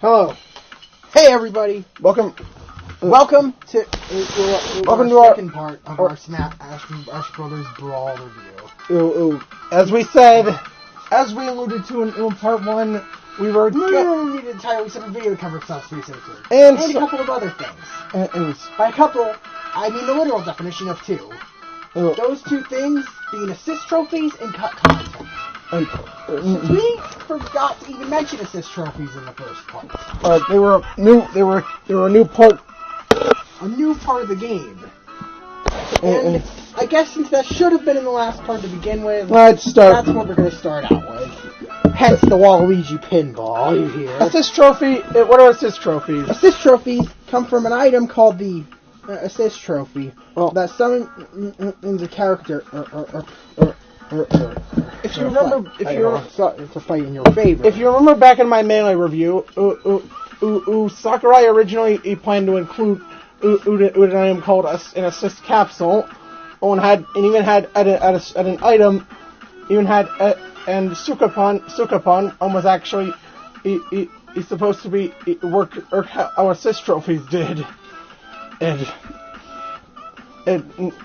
Hello. Hey everybody. Welcome to our second part of our Smash Brothers Brawl review. As we alluded to in part 1, we were... We needed a title, we said a video to cover stuff specifically. And a couple of other things. By a couple, I mean the literal definition of two. Those two things being assist trophies and cut content. We forgot to even mention assist trophies in the first part. They were a new part. A new part of the game. And I guess since that should have been in the last part to begin with, that's what we're going to start out with. Hence the Waluigi pinball you hear. Assist trophy. What are assist trophies? Assist trophies come from an item called the assist trophy. That summons a character if you remember, it's a fight in your favor. If you remember back in my Melee review, Sakurai originally planned to include an item called an assist capsule, and even had an item, and Sukapon was actually he's supposed to be work how assist trophies did, and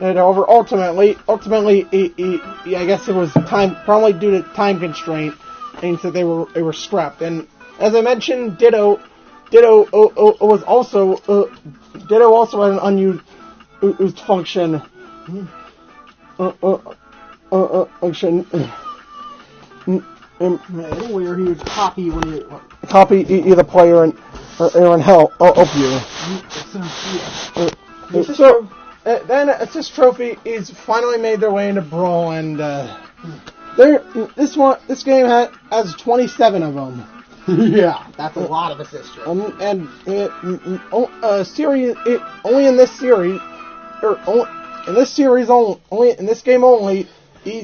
ultimately, I guess it was probably due to time constraint, and so they were scrapped. And as I mentioned, Ditto also had an unused function. Where he would copy either player and help you. Then assist trophy is finally made their way into Brawl, and this game has 27 of them. Yeah, that's a lot of assist trophies. Only in this series, in this game only,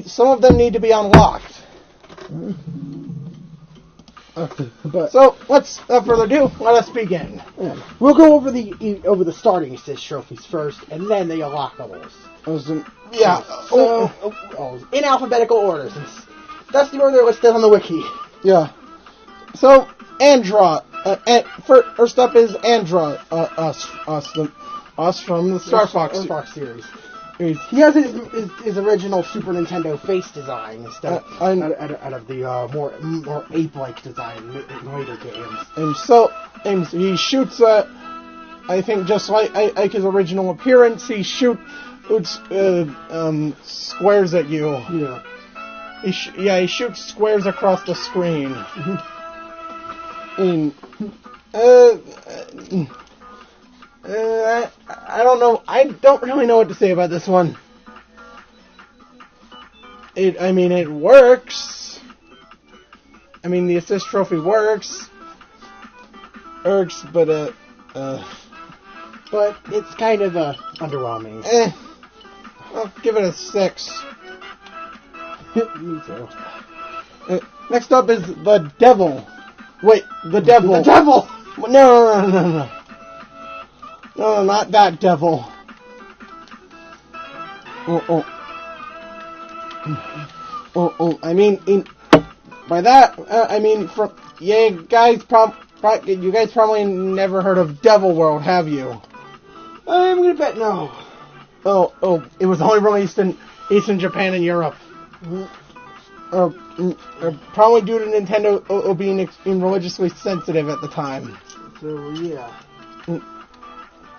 some of them need to be unlocked. So without further ado, let us begin. We'll go over the starting assist trophies first, and then the unlockables. In alphabetical order, since that's the order listed on the wiki. Yeah. So Andra, first up is Andra, us from the Star Fox series. He has his original Super Nintendo face design instead out of the more ape-like design in later games. And he shoots. I think just like his original appearance, he shoots squares at you. Yeah. He shoots squares across the screen. And I don't know. I don't really know what to say about this one. It works. The assist trophy works, but it's kind of underwhelming. I'll give it a 6. Me too. Next up is the Devil. Wait, the Devil. The Devil. No. No, not that devil. By that, you guys probably never heard of Devil World, have you? I'm gonna bet no. It was only released in Eastern Japan and Europe. Probably due to Nintendo being religiously sensitive at the time. So, yeah.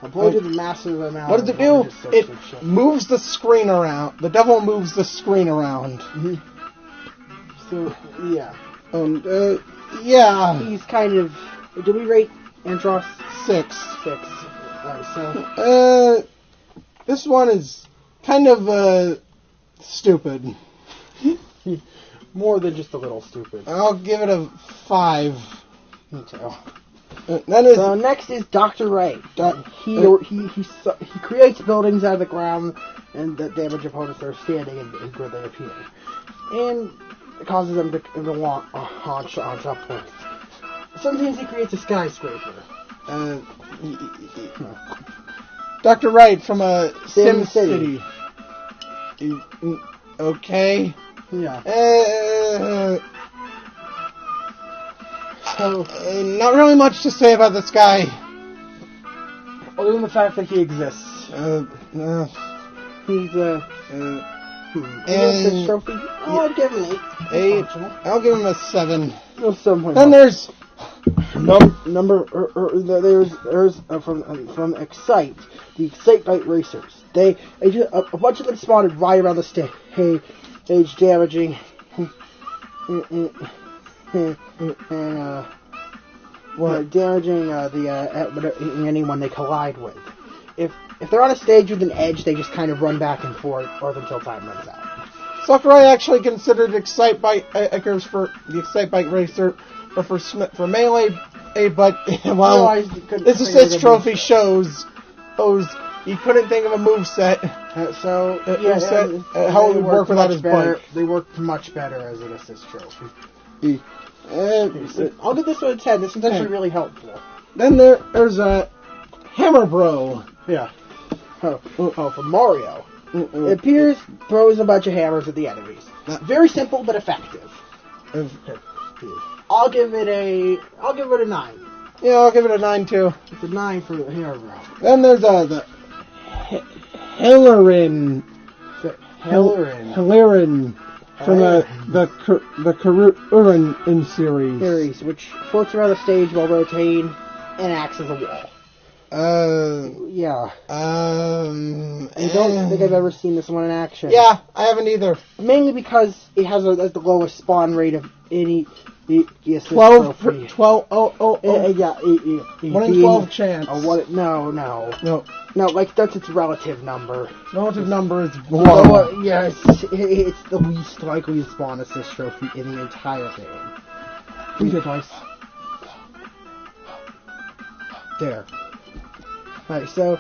Avoided the massive amount. What does it do? It moves the screen around. The devil moves the screen around. Mm-hmm. So, yeah. Yeah. He's kind of... Do we rate Andros? 6. 6. Alright, so... This one is kind of, stupid. More than just a little stupid. I'll give it a 5. Me too. So next is Dr. Ray. He creates buildings out of the ground and that damage opponents that are standing and where they appear, and it causes them to walk on shot points. Sometimes he creates a skyscraper. Dr. Wright from Sim City. Okay. Yeah. So, not really much to say about this guy. other than the fact that he exists. He's assist trophy. I'll give him an 8. I'll give him a 7. Then there's there's from Excite, the Excite Bite Racers. A bunch of them spawned right around the stage, damaging damaging anyone they collide with. If they're on a stage with an edge, they just kind of run back and forth until time runs out. Sakurai actually considered Excite Bite for the Excite Bite Racer, but for Melee, but well, this assist trophy shows he couldn't think of a moveset. How it would work without his bike. They worked much better as an assist trophy. I'll give this one a 10. This one's actually really helpful. Then there's a Hammer Bro. Yeah. For Mario. It appears, throws a bunch of hammers at the enemies. Very simple but effective. I'll give it a 9. Yeah, I'll give it a 9 too. It's a 9 for the Hammer Bro. Then there's the Hillerin. Hillerin. From the Karurin series. Which floats around the stage while rotating and acts as a wall. Yeah. I don't think I've ever seen this one in action. Yeah, I haven't either. Mainly because it has the lowest spawn rate of any assist 12. trophy. 12. Yeah. 1 in 12 chance. No. Like that's its relative number. Relative number is 1. Yes, it's the least likely to spawn assist trophy in the entire game. Please hit twice. There. Alright, so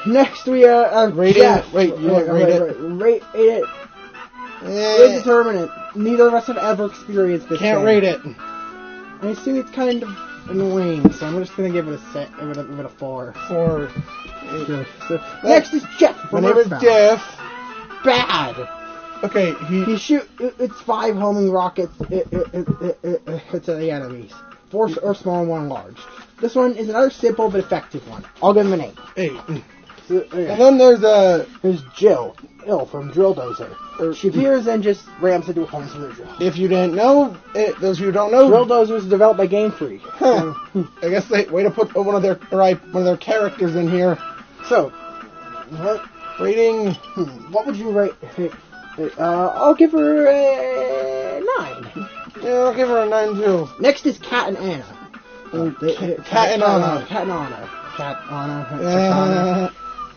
next we rate Jeff. it. Wait, you rate it. Rate it. It's determinant. Neither of us have ever experienced this. Can't rate it. I assume it's kind of annoying, so I'm just gonna give it a 4. 4. So next is Jeff. My name is Jeff. Bad. Okay, he shoot. It's 5 homing rockets. It hits at the enemies. 4 or small and 1 large. This one is another simple but effective one. I'll give him an 8. 8. And then there's Jill from Drill Dozer. She appears and just rams into opponents with her drill. If you didn't know, those of you who don't know, Drill Dozer was developed by Game Freak. Huh. I guess they way to put one of their characters in here. So, what rating? What would you rate? I'll give her a 9. Yeah, I'll give her a 9 too. Next is Cat and Anna. Cat and Anna.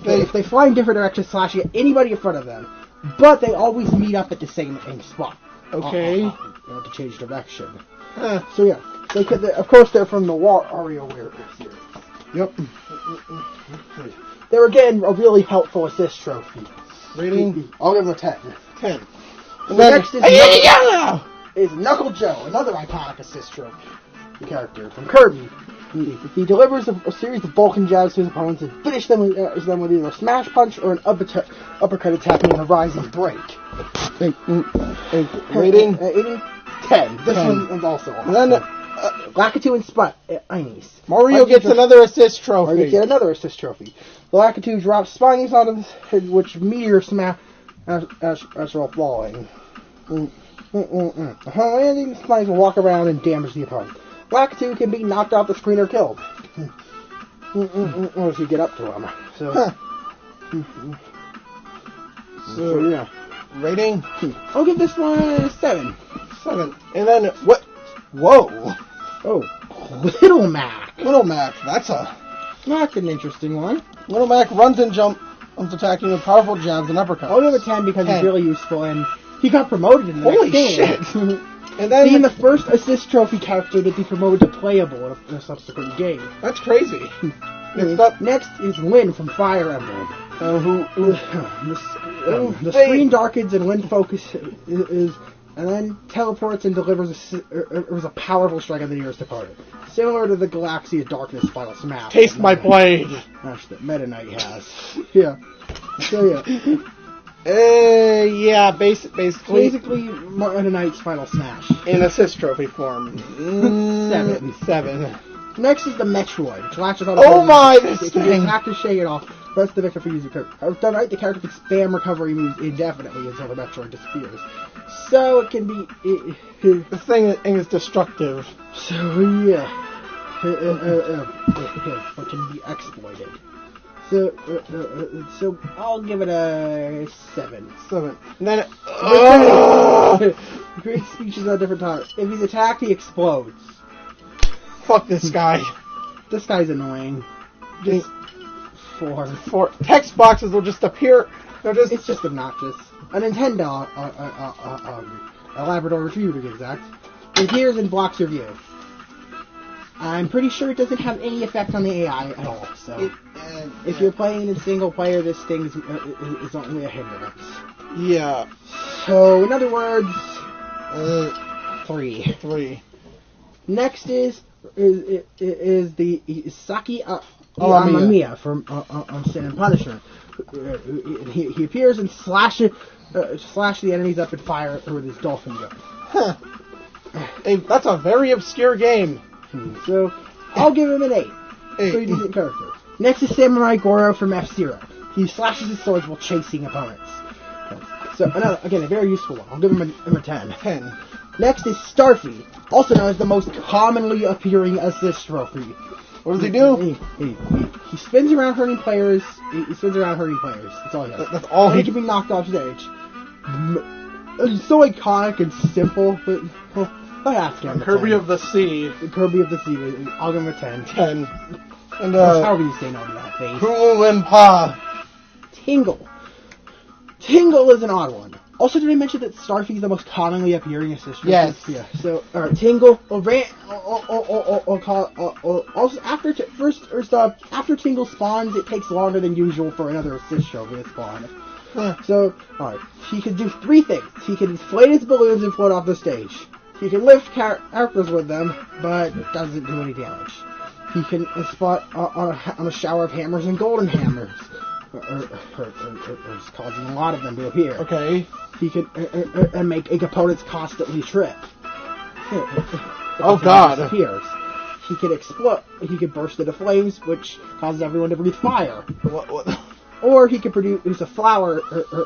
They fly in different directions, slashing at anybody in front of them, but they always meet up at the same spot. Okay. To change direction. So yeah, of course they're from the WarioWare series. Yep. They're again a really helpful assist trophy. Rating? I'll give them a 10. 10. And next is Knuckle Joe, another iconic assist trophy character from Kirby. He delivers a series of Vulcan jabs to his opponents and finishes them with either a smash punch or an uppercut attack in a rise and break. Rating? 10. This one is also awesome. Then Lakitu and Spinies. Mario gets another assist trophy. Mario gets another assist trophy. The Lakitu drops Spinies on his head, which meteor smash as while falling. Landing Spinies will walk around and damage the opponent. Lakitu can be knocked off the screen or killed. Or if you get up to him. So yeah. Rating? I'll give this one a 7. 7. And then, what? Whoa. Oh. Little Mac. That's an interesting one. Little Mac runs and jumps, attacking with powerful jabs and uppercuts. I'll give it a 10 because he's really useful and he got promoted in the Holy next game. Shit. And then being the first assist trophy character to be promoted to playable in a subsequent game. That's crazy. Next is Lynn from Fire Emblem. The screen darkens and Lynn focuses and then teleports and delivers a powerful strike at the nearest opponent. Similar to the Galaxy of Darkness Final Smash. Taste my blade! That Meta Knight has. Yeah. So yeah. Yeah, basically Basically, Meta Knight's Final Smash. in assist trophy form. 7. Next is the Metroid, which latches on. Oh my, this It can be thing! attacked to shake it off. Press the Victor for using cover. If done right, the character can spam recovery moves indefinitely until the Metroid disappears. So it can be. This thing is destructive. So yeah, it can be exploited. So I'll give it a 7. 7. And then Great speeches at different times. If he's attacked, he explodes. fuck this guy. This guy's annoying. Just 4. For text boxes will just appear. It's just obnoxious. A Nintendo, a Labrador Retriever to be exact, it appears and blocks your view. I'm pretty sure it doesn't have any effect on the AI at all. So, if you're playing in single player, this thing is only a hindrance. Yeah. So, in other words, 3. 3. Next is the Saki Amamiya from Sin and Punishment. He appears and slash the enemies up and fire with his dolphin gun. Huh. Hey, that's a very obscure game. So, I'll give him an 8. Pretty decent character. Next is Samurai Goro from F-Zero. He slashes his swords while chasing opponents. So, again, a very useful one. I'll give him a 10. 10. Next is Starfy, also known as the most commonly appearing assist trophy. What does he do? He spins around hurting players. He spins around hurting players. That's all he does. That's all he can be knocked off stage. It's so iconic and simple, but I ask him. Kirby of the Sea. Kirby of the Sea. I'll give him a 10. 10. And however you say no to that face. Cool and Pa. Tingle. Tingle is an odd one. Also, did I mention that Starfy is the most commonly appearing assist trophy? Yes. Yeah. So, Tingle. Also, after Tingle spawns, it takes longer than usual for another assist trophy to spawn. Huh. So, alright, he can do 3 things. He can inflate his balloons and float off the stage. He can lift characters with them, but it doesn't do any damage. He can spot on a shower of hammers and golden hammers, or causing a lot of them to appear. Okay. He can and make opponents constantly trip. Oh God! Appears. He can explode. He can burst into flames, which causes everyone to breathe fire. What? Or he could produce a flower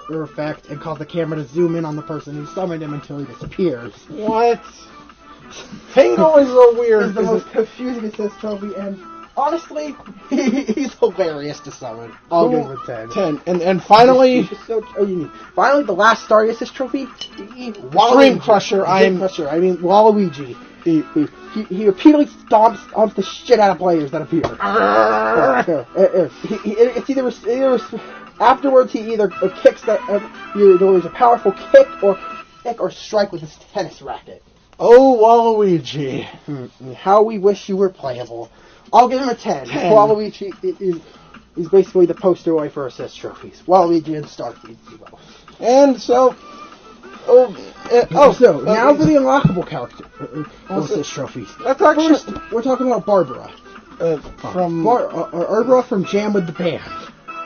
effect and cause the camera to zoom in on the person who summoned him until he disappears. What? Tingle is a weird. It's the most confusing assist trophy, and honestly, he's hilarious to summon. I'll give him a 10. 10. And finally, finally, the last Star Assist trophy, Dream Crusher. Waluigi. He repeatedly stomps onto the shit out of players that appear. It's either afterwards he either kicks there's a powerful kick or strike with his tennis racket. Oh, Waluigi! How we wish you were playable. I'll give him a 10. Waluigi is basically the poster boy for assist trophies. Waluigi and Starfy. And so. Now for the unlockable character assist trophies. That's actually. First, we're talking about Barbara. Barbara from Jam with the Band.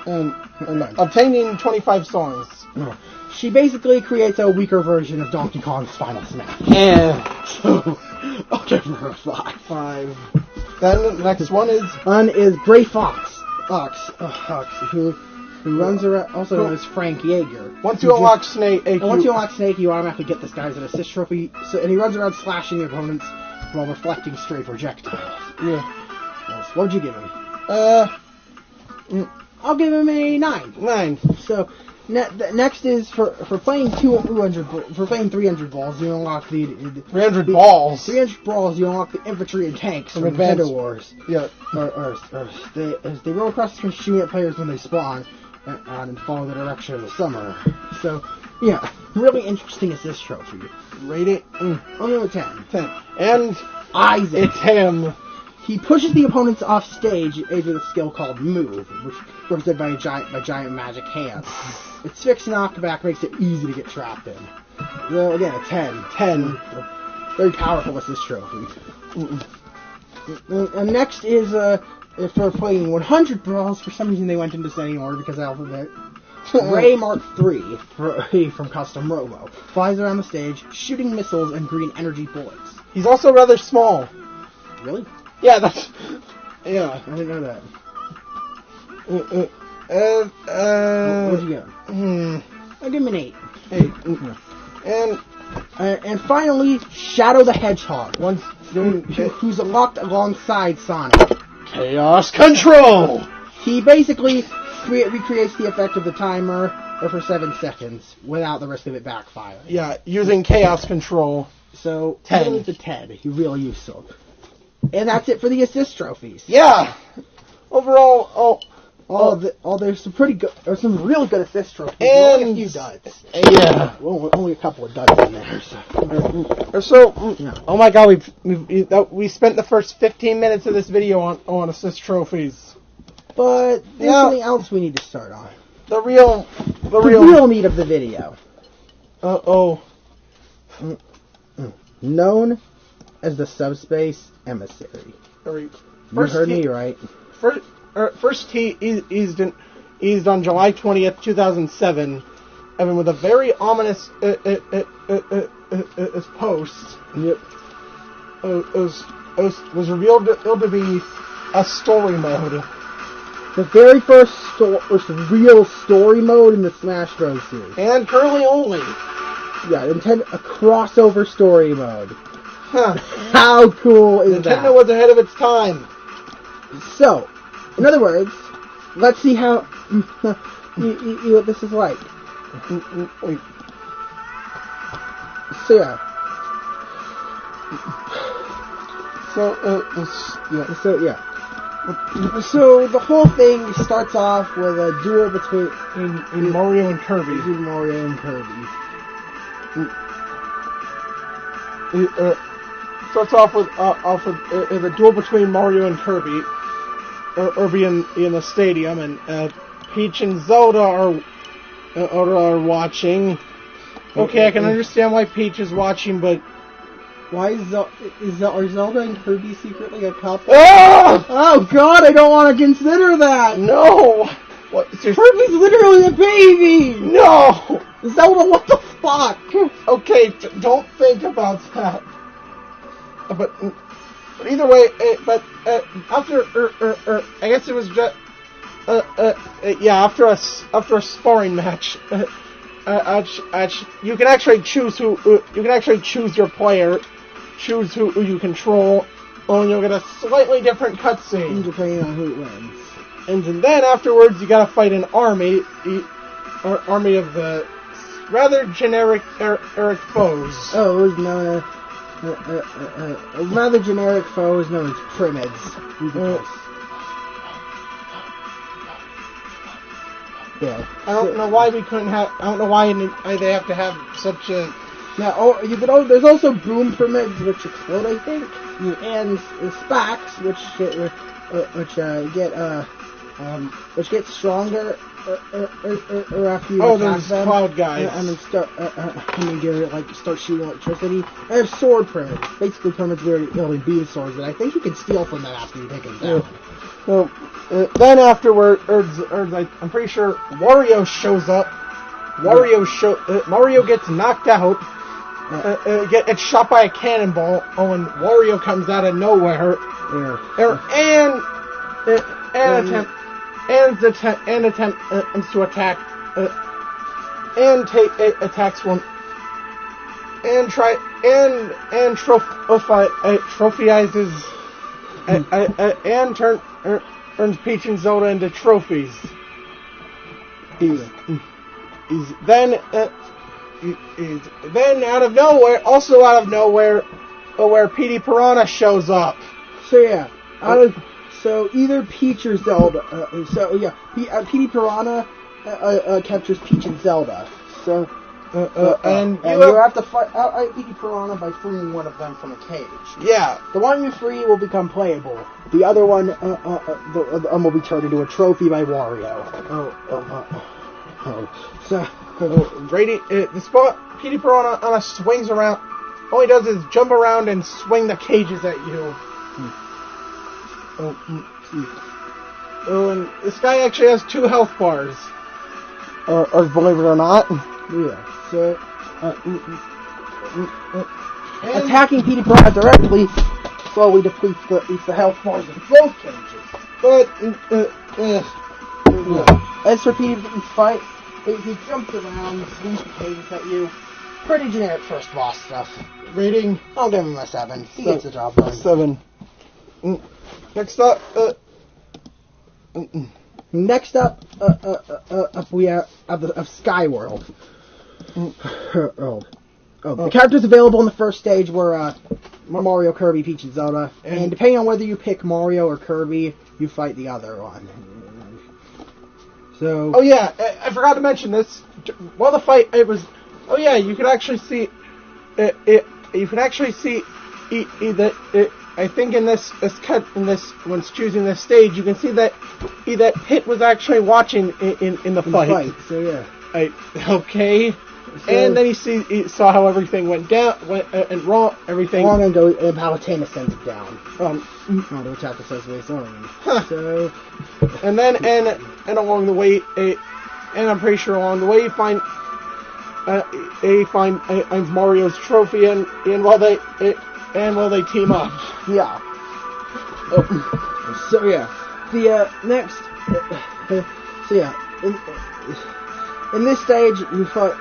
And obtaining 25 songs. She basically creates a weaker version of Donkey Kong's Final Smash. Yeah. So, I'll give her a 5. 5. Then the next one is Gray Fox. Who runs around, also known as Frank Yeager. Once you unlock Snake, you automatically get this guy as an assist trophy. And he runs around slashing the opponents while reflecting stray projectiles. Yeah. What would you give him? I'll give him a 9. 9. So next is for playing 300 balls. You unlock the 300 balls. 300 balls. You unlock the infantry and tanks from Nintendo Wars. Yeah. As they roll across the screen, shooting at players when they spawn, and follow the direction of the summoner. So yeah, really interesting assist trophy. Rate it. I'll give it a 10. 10. And Isaac. It's him. He pushes the opponents off stage with a skill called Move, which is represented by giant magic hands. Its fixed knockback makes it easy to get trapped in. So again, a 10. 10. Very powerful assist trophy. And next is for playing 100 brawls. For some reason they went into descending order because of alphabet. Ray Mark III from Custom Robo flies around the stage, shooting missiles and green energy bullets. He's also rather small. Really? Yeah, that's... Yeah. I didn't know that. What'd you get? I'll give him an 8. 8. And finally, Shadow the Hedgehog, who's locked alongside Sonic. Chaos Control! He basically recreates the effect of the timer for 7 seconds without the risk of it backfiring. Yeah, using Chaos Control. So, 10. It's a 10. He's really useful. And that's it for the assist trophies. Yeah! Overall, there's some pretty good, or some really good assist trophies. And only a few duds. Yeah. Well, only a couple of duds in there. Yeah. Oh my god, we spent the first 15 minutes of this video on assist trophies. But there's something else we need to start on. The real meat of the video. Known as the Subspace Emissary. You heard me right. First he eased on July 20th, 2007, and with a very ominous post. Yep. Was revealed to be a story mode. The very first real story mode in the Smash Bros. Series. And currently only. Yeah, a crossover story mode. Huh. How cool is that? Nintendo was ahead of its time. So, in other words, let's see how what this is like. So yeah. So the whole thing starts off with a duel between Mario and Kirby. Starts off with a duel between Mario and Kirby. Kirby in the stadium, and Peach and Zelda are watching. Okay, I can understand why Peach is watching, but why is Zelda and Kirby secretly a couple? Ah! Oh God, I don't want to consider that. No, Kirby's literally a baby. No, Zelda, what the fuck? Okay, don't think about that. But either way, after I guess it was just after a sparring match, you can actually choose your player, choose who you control, and you'll get a slightly different cutscene depending on who wins. And then afterwards, you gotta fight an army of the rather generic foes. Oh, it was known as. A rather generic foe is known as Primids. Yeah. I don't know why we couldn't have. I don't know why they have to have such a. Now, there's also Boom Primids, which explode, I think, and Spacks, which get stronger after you attack them. Cloud guys. And then start shooting electricity. I have Sword Primids. Basically, Primids wielding beam swords that I think you can steal from them after you take them down. So, then afterwards, I'm pretty sure Wario shows up. Mario gets knocked out. Gets shot by a cannonball. Oh, and Wario comes out of nowhere. Attempts to attack attacks one and trophyizes and turns Peach and Zelda into trophies. Then out of nowhere, Petey Piranha shows up. So yeah, so either Peach or Zelda. Petey Piranha captures Peach and Zelda. So and you have to fight Petey Piranha by freeing one of them from a cage. Yeah, the one you free will become playable. The other one, will be turned into a trophy by Wario. The spot Petey Piranha swings around. All he does is jump around and swing the cages at you. And this guy actually has 2 health bars. or believe it or not. Yeah. So, attacking Petey Piranha directly slowly depletes the health bars of both cages. But As for Petey's fight, he jumps around, swings cages at you. Pretty generic first boss stuff. rating I'll give him a 7. He gets the job done. 7. Next up, Next up, we have of Skyworld. The characters available in the first stage were Mario, Kirby, Peach, and Zelda. And depending on whether you pick Mario or Kirby, you fight the other one. So. oh yeah, I forgot to mention this. While the fight, it was. Oh yeah, you could actually see it. You can actually see that. I think in this when choosing this stage, you can see that Pit was actually watching in the fight. So yeah. Okay. So, and then he saw how everything went down, and everything. Wrong and Palutena sends it down. To attack the Sesame Zone. So, and then and along the way, and I'm pretty sure along the way, he finds Mario's trophy, and while they team up. Yeah. So yeah, the next. So yeah. In this stage, you fight.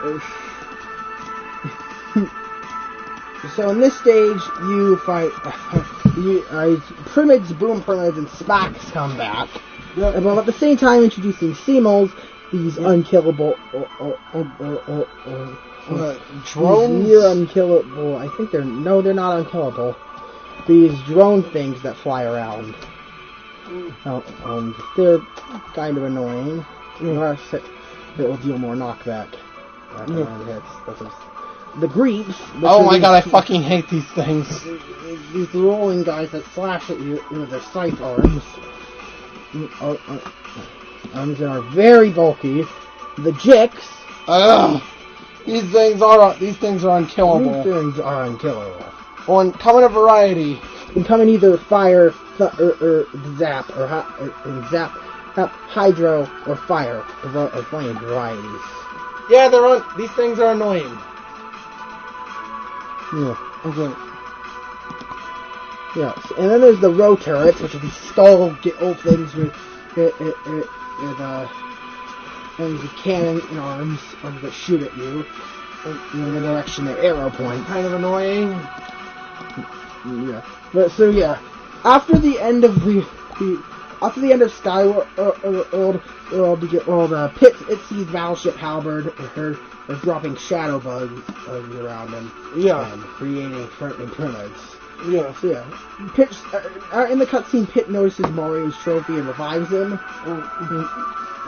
So in this stage, you fight. Pyramids, Boom Pyramids, and Smacks come back. Yep. But at the same time, introducing Seamols, these unkillable drones. Near unkillable. I think they're not unkillable. These drone things that fly around. They're kind of annoying. It will deal more knockback. The Greeps. Oh my god, I fucking hate these things. These rolling guys that slash at you with their scythe arms. Arms that are very bulky. The Jicks. These things are unkillable. These things are unkillable. Well, come in a variety. They come in either fire, or zap, or zap. Hydro or fire or flame varieties. Yeah, these things are annoying. Yeah. Okay. Yeah. And then there's the row turrets, which are these skull old things with cannon arms that shoot at you in the direction the arrow points. Kind of annoying. Yeah. But so yeah, after the end of Skyward, the Pit sees Battleship Halberd or dropping shadow bugs around him. Yeah. And creating frightening pyramids. Yeah. So yeah. Pit, in the cutscene, Pit notices Mario's trophy and revives him.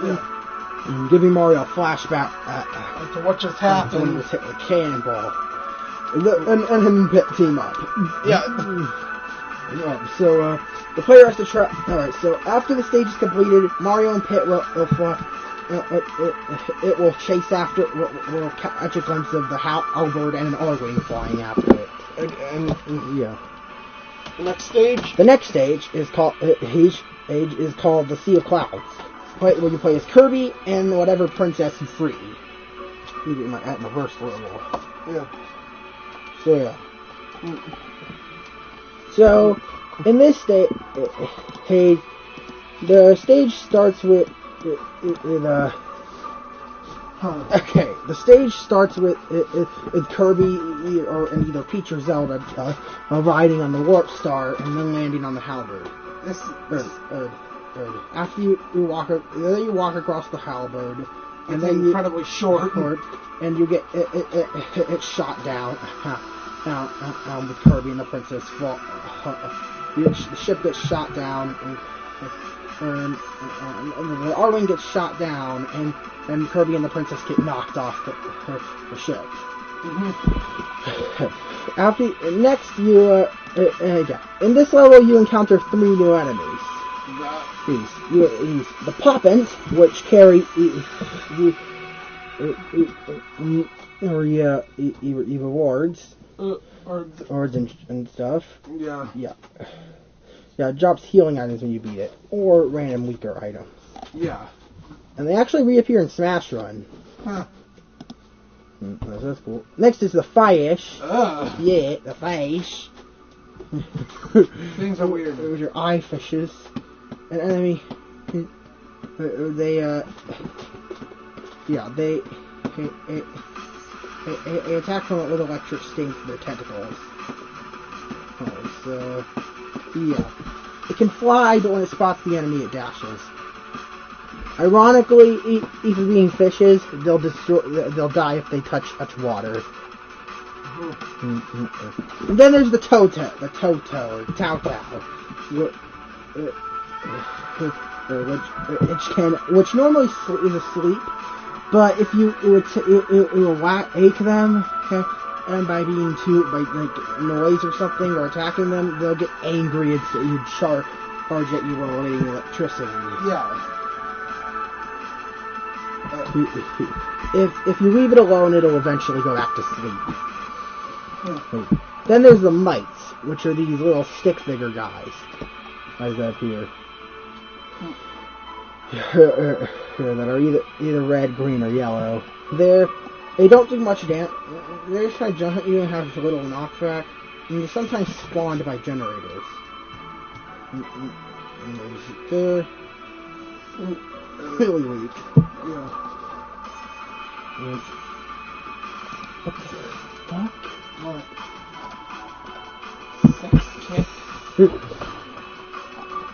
Yeah. Giving Mario a flashback to what just happened. When he was hit with a cannonball. And him and Pit team up. Yeah. So, the player has to try. Alright, so after the stage is completed, Mario and Pit will chase after. Will catch a glimpse of the Halberd and an R-Wing flying after it. And yeah. The next stage. The next stage is called the Sea of Clouds, where you play as Kirby and whatever princess you free. At the first level. Yeah. So yeah. So, in this stage, the stage starts with the stage starts with Kirby and either Peach or Zelda riding on the Warp Star and then landing on the Halberd. After you walk across the Halberd, and then incredibly short, and you get it shot down. With Kirby and the princess fall. The ship gets shot down, and the R-Wing gets shot down, and Kirby and the princess get knocked off the ship. Mm-hmm. In this level, you encounter 3 new enemies. These the Poppins, which carry rewards. Orbs and stuff. Yeah. Yeah. Yeah, it drops healing items when you beat it. Or random weaker items. Yeah. And they actually reappear in Smash Run. Huh. That's cool. Next is the fish. Ugh. Yeah, the fish. Things are weird. Those are eye fishes. An enemy. They attack from with electric stings from their tentacles. So, yeah. It can fly, but when it spots the enemy, it dashes. Ironically, even being fishes, they'll die if they touch water. And then there's the Toto, or Tao, which normally is asleep, but if you wake them, okay, and by like noise or something or attacking them, they'll get angry and so you'd charge at you while emitting electricity. Yeah. If you leave it alone, it'll eventually go back to sleep. Then there's the mites, which are these little stick figure guys. As up here. That are either red, green, or yellow. They don't do much damage. They just try to jump at you and have a little knockback. And they're sometimes spawned by generators. They're really weak. Yeah. What the fuck? What? Sex kick.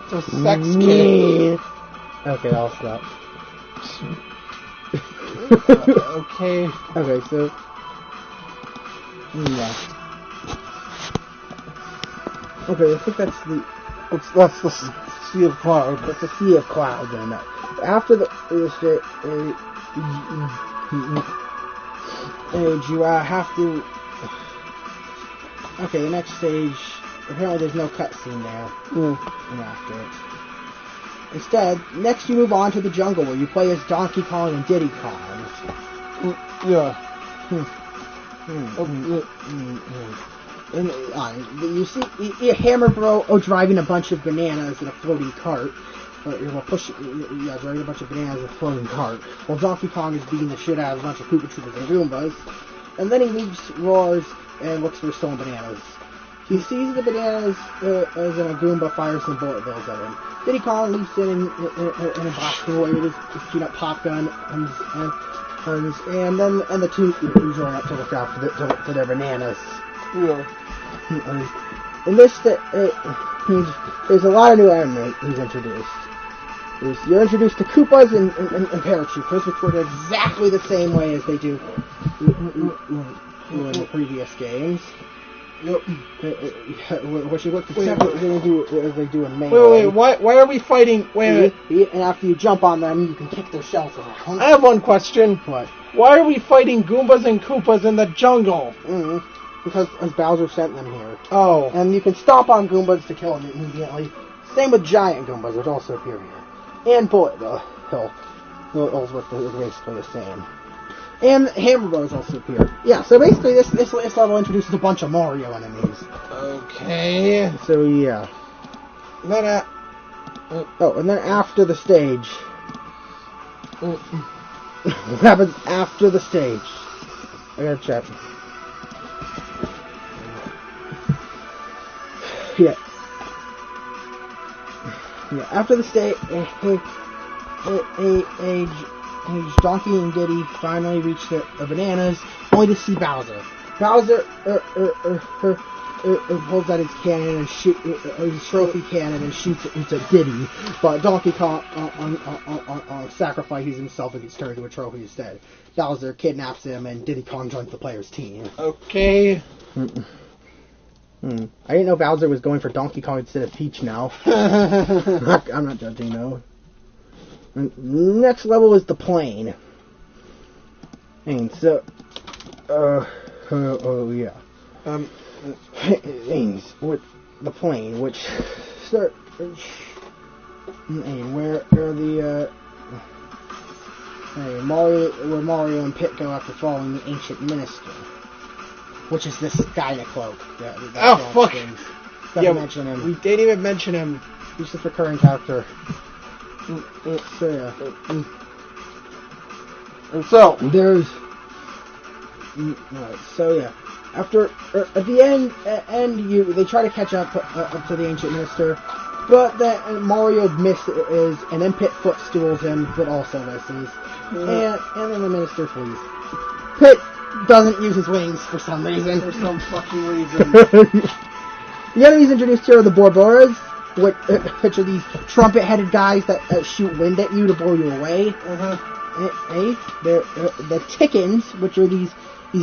It's a sex kick. Okay, I'll stop. Okay. Okay, so yeah. Okay, I think that's the Sea of Cloud. That's the Sea of Cloud. Then after the stage, you have to. Okay, the next stage. Apparently, there's no cutscene there. After it. Instead, next you move on to the jungle where you play as Donkey Kong and Diddy Kong. Yeah. And you see Hammer Bro driving a bunch of bananas in a floating cart. Driving a bunch of bananas in a floating cart. While Donkey Kong is beating the shit out of a bunch of Koopa Troopas and Goombas. And then he leaves, roars, and looks for stolen bananas. He sees the bananas as a Goomba fires some bullet bills at him. Diddy Kong leaps in a blast away with his peanut pop gun, and the two join up to look out for their bananas. Yeah. In this, there's a lot of new anime he's introduced. You're introduced to Koopas and Paratroopers, which work exactly the same way as they do in the previous games. Yep. Which you look exactly as they do in Melee. Wait, why are we fighting? Wait. And after you jump on them, you can kick their shells around. I have one question. What? Why are we fighting Goombas and Koopas in the jungle? Because Bowser sent them here. Oh. And you can stomp on Goombas to kill them immediately. Same with giant Goombas, which also appear here. And Bullet Hill. Those work basically the same. And Hammer Bros also appear. Yeah, so basically this level introduces a bunch of Mario enemies. Okay. So yeah. And then after the stage. What happens after the stage? I gotta check. Yeah. After the stage, Donkey and Diddy finally reach the bananas, only to see Bowser. Bowser pulls out his cannon and his trophy cannon and shoots it at Diddy, but Donkey Kong sacrifices himself and gets turned into a trophy instead. Bowser kidnaps him and Diddy Kong joins the player's team. Okay. I didn't know Bowser was going for Donkey Kong instead of Peach now. I'm not judging though. Next level is the plane. And so, yeah. With the plane, which start, and where the where Mario and Pit go after following the ancient minister, which is this guy in a cloak. Fuck! Mention him. We didn't even mention him. He's just a recurring character. So yeah. So there's. Right, so yeah, after at the end, they try to catch up to the ancient minister, but then Mario misses, and then Pit footstools him, but also misses, and then the minister flees. Pit doesn't use his wings for some reason. For some fucking reason. The enemies introduced here are the Borboras, which are these trumpet-headed guys that shoot wind at you to blow you away. They're the Tickens, which are these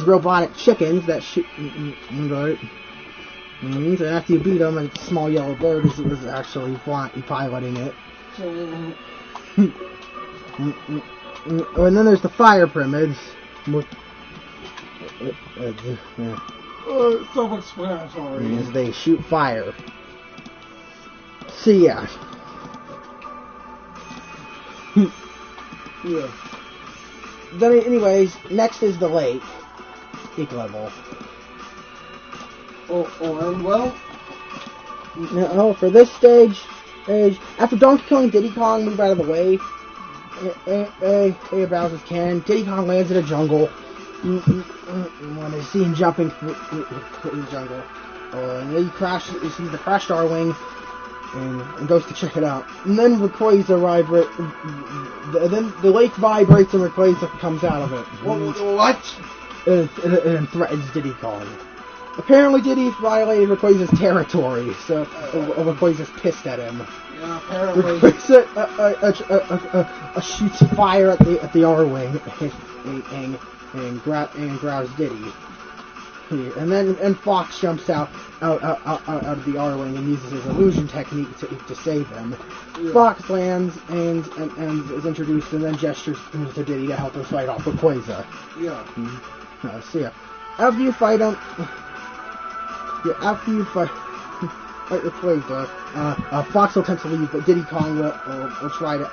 robotic chickens that shoot. Right. And after you beat them, a small yellow bird was actually piloting it. And then there's the fire pyramids. Self-explanatory. As they shoot fire. So yeah. Yeah. Then, anyways, next is the lake level. Well. No, for this stage, after Donkey Kong and Diddy Kong move out of the way, Bowser's cannon, Diddy Kong lands in a jungle. When they see him jumping through the jungle, and then he sees the Crash Star Wing, and goes to check it out. And then Rayquaza then the lake vibrates and Rayquaza comes out of it. What? And threatens Diddy Kong. Apparently Diddy violated Rayquaza's territory, so Rayquaza's pissed at him. Yeah, apparently. Rayquaza shoots fire at the R-Wing and grabs Diddy. And then Fox jumps out of the R-Wing and uses his illusion technique to save him. Yeah. Fox lands and is introduced and then gestures to Diddy to help him fight off Rayquaza. Yeah. So yeah, after you fight Rayquaza, Fox will attempt to leave, but Diddy Kong will try to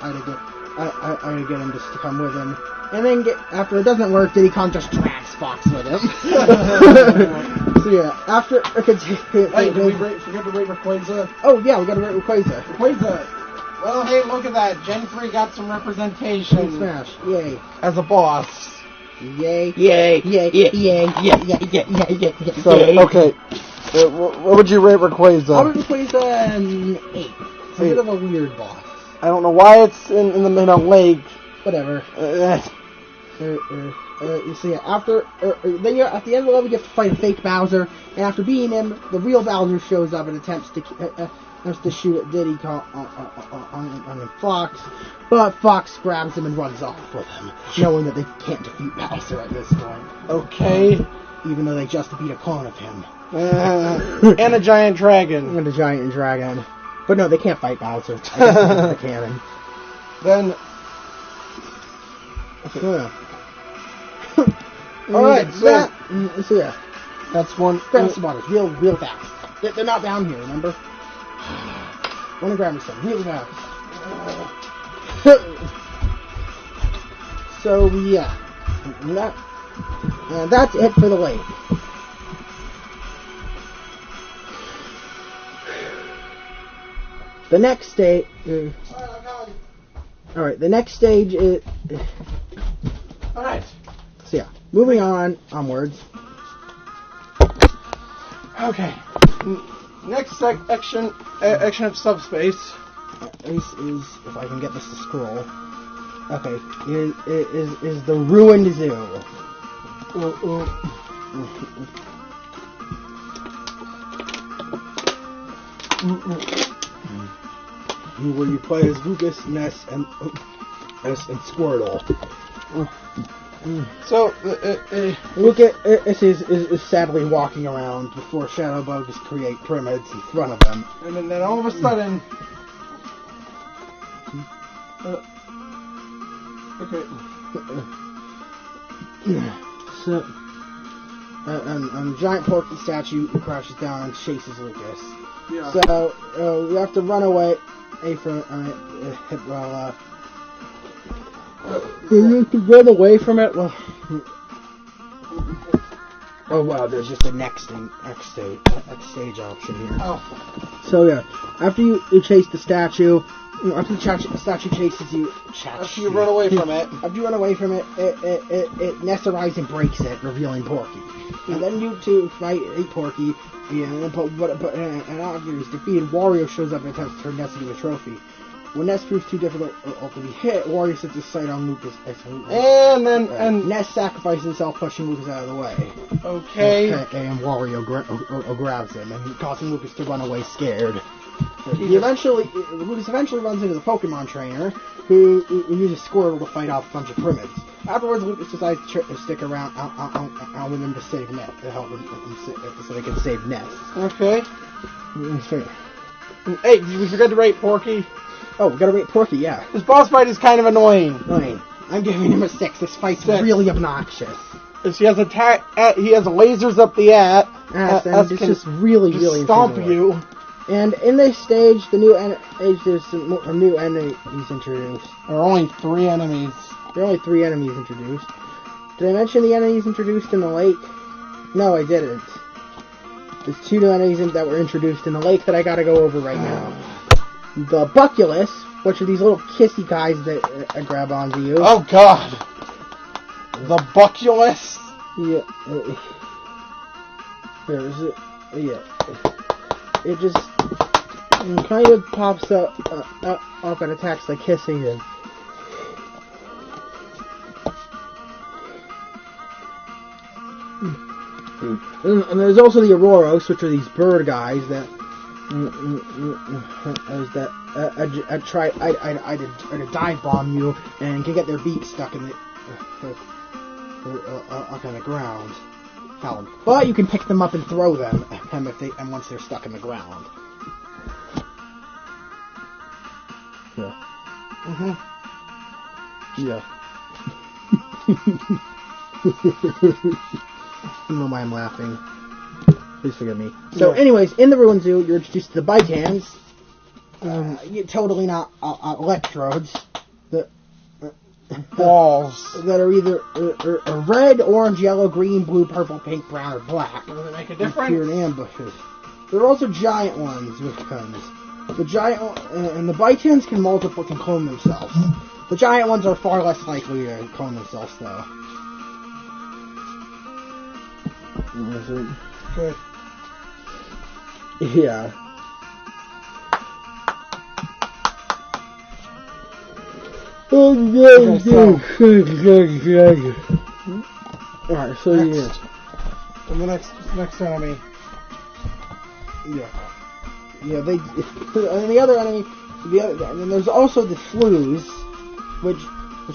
get him just to come with him. And then after it doesn't work, Diddy Kong just drags Fox with him. So yeah, after hey, did we forget to rate Rayquaza? Oh yeah, we got to rate Rayquaza. Well, hey, look at that. Gen 3 got some representation. Smash, yay. As a boss. Yay. Yay. Yay. Yay. Yay. Yay. So, okay. What would you rate Rayquaza? I would Rayquaza an 8. It's a bit of a weird boss. I don't know why it's in the lake. Whatever. So yeah, then you're at the end of the level, you have to fight a fake Bowser, and after beating him, the real Bowser shows up and attempts to shoot at Diddy Kong on Fox, but Fox grabs him and runs off with him, knowing that they can't defeat Bowser at this point. Okay. Even though they just beat a clone of him. And a giant dragon. But no, they can't fight Bowser. I guess they can. Then... Okay. Yeah. Alright, so yeah. That's one. Grab some waters, real fast. They're not down here, remember? Wanna grab me some, real fast. So yeah. That's it for the lake. The next stage. Alright, the next stage is. Alright. So yeah, moving onwards. Okay. Next section of subspace. This is, if I can get this to scroll. Okay, is the ruined zoo. Where you play as Lucas, Ness, and Squirtle. So, Lucas is sadly walking around before shadow bugs create pyramids in front of them. And then all of a sudden... okay. So, a giant porky statue crashes down and chases Lucas. Yeah. So, we have to run away from it. You have to run away from it. Well, oh wow, there's just a next stage option here. Oh. So yeah, after you chase the statue, After the statue chases you, After you run away from it. After you run away from it, it nests arrives and breaks it, revealing Porky. And then you two fight Porky, and after he's defeated, Wario shows up and attempts to turn Ness into a trophy. When Ness proves too difficult to be hit, Wario sets his sight on Lucas. And Ness sacrifices himself, pushing Lucas out of the way. Okay. And Wario grabs him, and causing Lucas to run away scared. Lucas eventually runs into the Pokemon trainer, who uses Squirtle to fight off a bunch of Primids. Afterwards, Lucas decides to stick around with him to save Ness, to help him so they can save Ness. Okay. Hey, we forgot to rate Porky. Oh, we gotta rate Porky, yeah. This boss fight is kind of annoying. I'm giving him a 6. This fight's really obnoxious. He has lasers up the ass. And it's just really stomp you. And in this stage, there's some new enemies introduced. There are only 3 enemies. There are only 3 enemies introduced. Did I mention the enemies introduced in the lake? No, I didn't. There's 2 new enemies that were introduced in the lake that I gotta go over right now. The Bucculus, which are these little kissy guys that grab onto you. Oh god! The Bucculus? Yeah. There's it. Yeah. It just kind of pops up and attacks the kissing him. And there's also the Auroros, which are these bird guys that try to dive bomb you and can get their beaks stuck in up on the ground. But you can pick them up and throw them once they're stuck in the ground. Yeah. Yeah. I don't know why I'm laughing. Please forgive me. So, anyways, in the Ruin Zoo, you're introduced to the Bitans. Totally not electrodes. The balls that are either red, orange, yellow, green, blue, purple, pink, brown, or black. Does it make a difference? Appear in ambushes. There are also giant ones with guns. The giant and the Bitans can clone themselves. The giant ones are far less likely to clone themselves, though. Good. Yeah. Alright, so next. And the next enemy. Yeah. Yeah, and the other enemy, and there's also the flues, which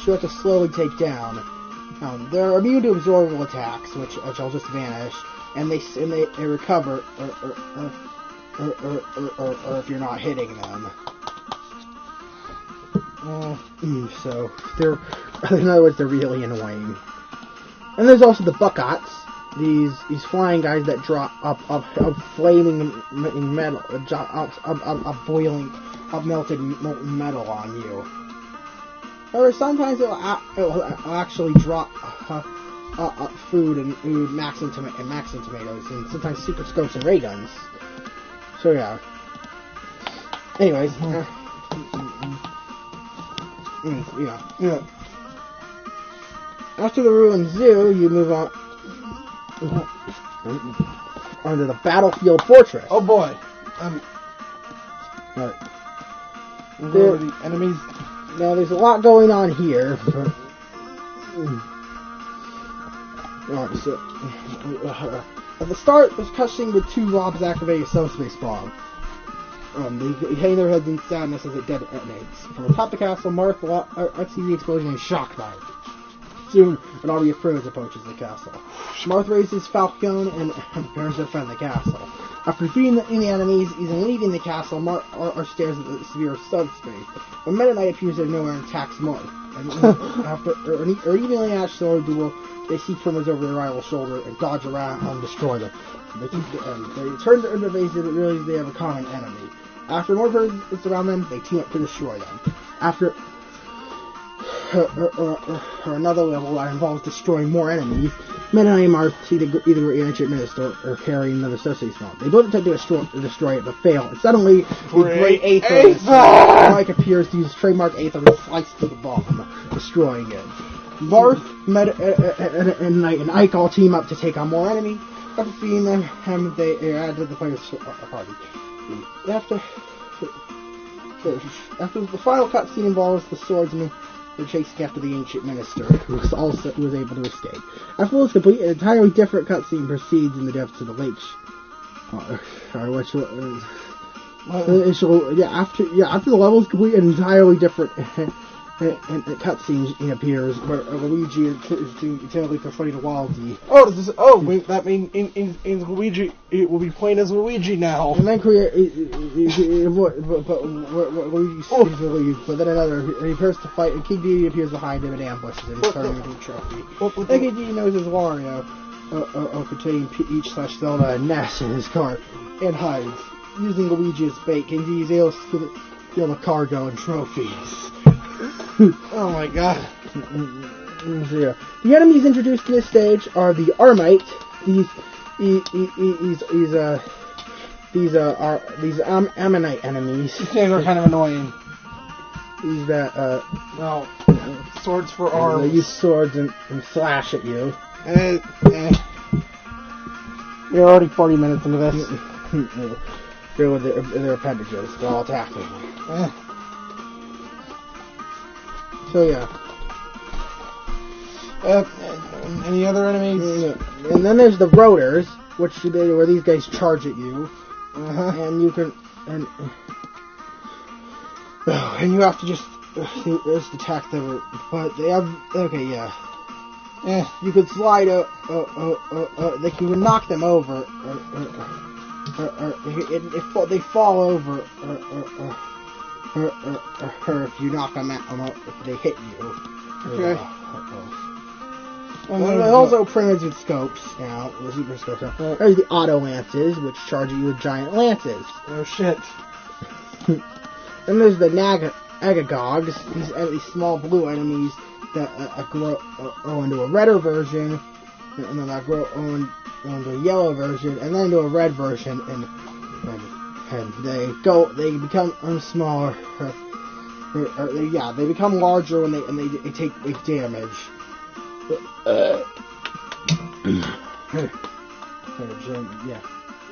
you have to slowly take down. They're immune to absorbable attacks, which will just vanish, and they recover, or if you're not hitting them. So they're, in other words, they're really annoying. And there's also the Buckats, these flying guys that drop up flaming metal, boiling, melted molten metal on you. Or sometimes it'll actually drop food and max and tomatoes, and sometimes super scopes and ray guns. So yeah. Anyways. Yeah. After the Ruined Zoo, you move on onto the Battlefield Fortress. Oh boy. Right. There are the enemies. Now there's a lot going on here. But, alright, so at the start, there's cutscene with 2 mobs activate a subspace bomb. They hang their heads in sadness as it detonates. From atop the castle, Marth sees the explosion and is shocked by it. Soon, an army of Primids approaches the castle. Marth raises Falcon and prepares to defend the castle. After defeating the enemies and leaving the castle, Marth stares at the sphere of subspace. When Meta Knight appears out of nowhere and attacks Marth. And after an evenly matched sword duel, they see Primids over their rival's shoulder and dodge around and destroy them. They turn to interface and realize they have a common enemy. After more Primids around them, they team up to destroy them. After another level that involves destroying more enemies, Men and are either ancient minister or carrying another associate spawn. They both attempt to destroy it, but fail. And suddenly, the great Aether like appears to use trademark Aether and slice through the bomb, destroying it. Barth, and Knight and Ike all team up to take on more enemies. After defeating them, they add to the player's party. After the final cutscene involves the swordsman chasing after the ancient minister, who was able to escape. After it's complete, an entirely different cutscene proceeds in the depths of the lake. After the level is complete, an entirely different cutscene appears where Luigi is totally confronting Waluigi. That means Luigi, it will be playing as Luigi now. And then Luigi sees relieved, but then he prepares to fight, and King Dedede appears behind him and ambushes him, turning into a trophy. And King Dedede knows his Wario, containing Peach/Zelda and Ness in his cart, and hides. Using Luigi as bait, King Dedede is able to steal the cargo and trophies. Oh my god. The enemies introduced in this stage are the Armite. These Ammonite enemies. These things are kind of annoying. These that swords for arms. They use swords and slash at you. You're already 40 minutes into this. They're with their appendages. They're all attacking. So yeah. Any other enemies? And then there's the rotors, where these guys charge at you, and you can and you have to just attack them. But they have you could slide they can knock them over, or they fall over, or if you knock them out, if they hit you. Okay. And there's also primitive with scopes now, the super scopes now. There's the auto lances, which charge at you with giant lances. Oh shit. Then there's the Agagogs, these small blue enemies that grow into a redder version, and then that grow into a yellow version, and then into a red version, and they become smaller. They become larger when they take damage.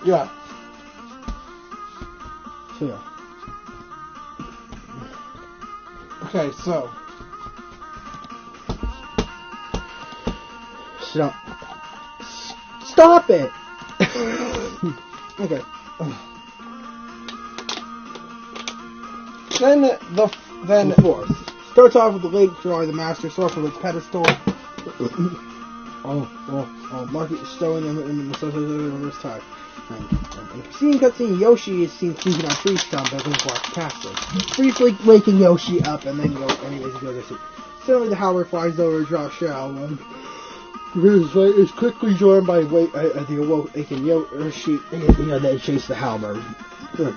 Yeah. So yeah. Okay, so. Stop it! Okay. Then the fourth starts off with the link drawing the Master Sword from its pedestal. Market stowing in the this time. And in the preceding cutscene, Yoshi is seen sleeping on tree stump at Link's castle, briefly waking Yoshi up, and then he goes to sleep. Suddenly, the Howler flies over and drops Shell, and is quickly joined by the awakened Yoshi. They chase the Halberd. The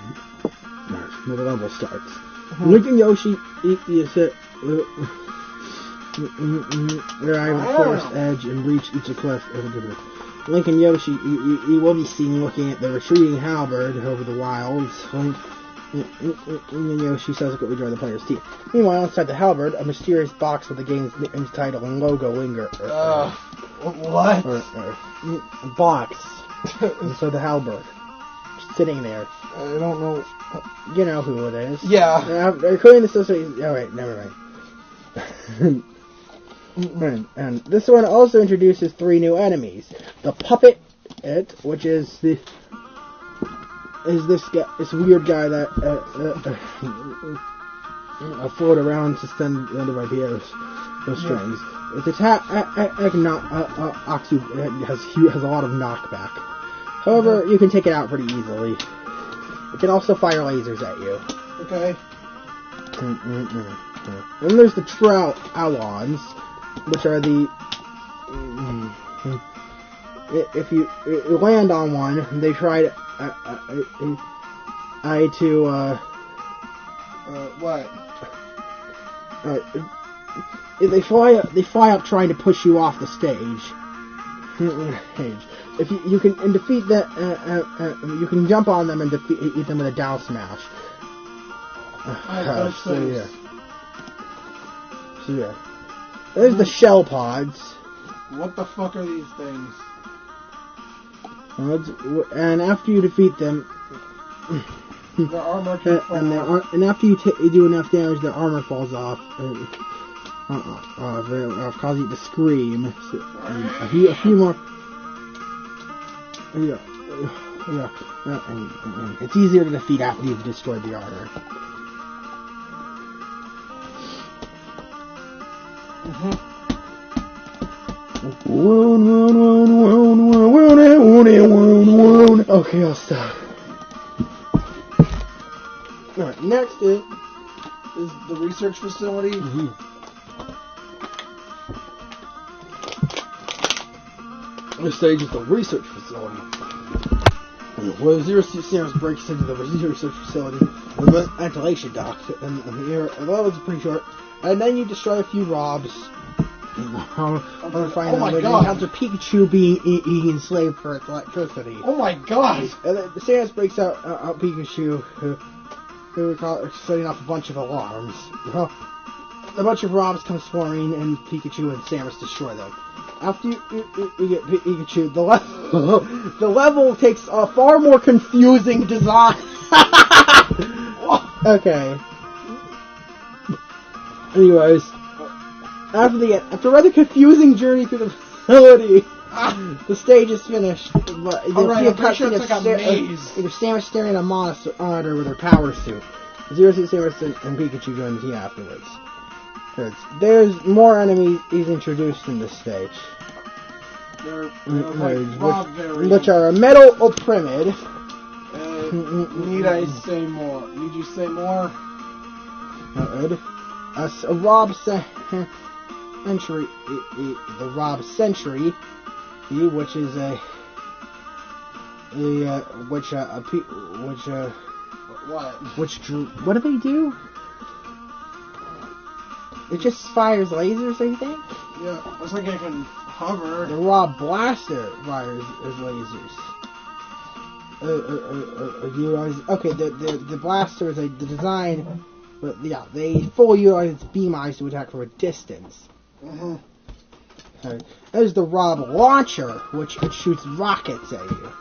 level starts. Link and Yoshi arrive at the forest edge and reach each cliff. Link and Yoshi, you will be seen looking at the retreating Halberd over the wilds. Link and Yoshi subsequently join the player's team. Meanwhile, inside the Halberd, a mysterious box with the game's title and logo linger. What? Box inside the Halberd, sitting there. I don't know. You know who it is. Yeah. They're calling this. Oh wait, never mind. And this one also introduces 3 new enemies. The Puppet, which is this weird guy that float around suspended under by Pierre's strings. Its attack has a lot of knockback. However, you can take it out pretty easily. It can also fire lasers at you. Okay. Then there's the Alons, which are the... if you land on one, they try to... what? They fly up trying to push you off the stage. Page. If you can defeat the you can jump on them and defeat them with a down smash. So yeah. There's the shell pods. What the fuck are these things? And after you defeat them, their armor can fall off. And after you do enough damage, their armor falls off. Causing it to scream. So, a few more. Yeah. And it's easier to defeat after you've destroyed the armor. Okay, I'll stop. Alright, next is the research facility. This stage is the research facility. Where Zero Suit Samus breaks into the research facility with ventilation duct, and the air level is pretty short. And then you destroy a few robs. Oh my god! Encounter Pikachu being enslaved for its electricity. Oh my god! And then Samus breaks out Pikachu, who setting off a bunch of alarms. Well, a bunch of robs come swarming, and Pikachu and Samus destroy them. After you get Pikachu, the level takes a far more confusing design. Okay. Anyways, after a rather confusing journey through the facility, the stage is finished. But Alright, I'm pretty sure it's like a maze. Either Samus staring at a monitor with her power suit. Zero Suit Samus and Pikachu join the team afterwards. There's more enemies introduced in this stage. Which are a metal Oprimid. Need I say more? Need you say more? A Rob Century, the Rob Century, which is what do they do? It just fires lasers, I think? Yeah, looks like it can hover. The Rob Blaster fires lasers. Okay, the blaster is the design, but yeah, they fully utilize its beam eyes to attack from a distance. There's the Rob Launcher, which shoots rockets at you.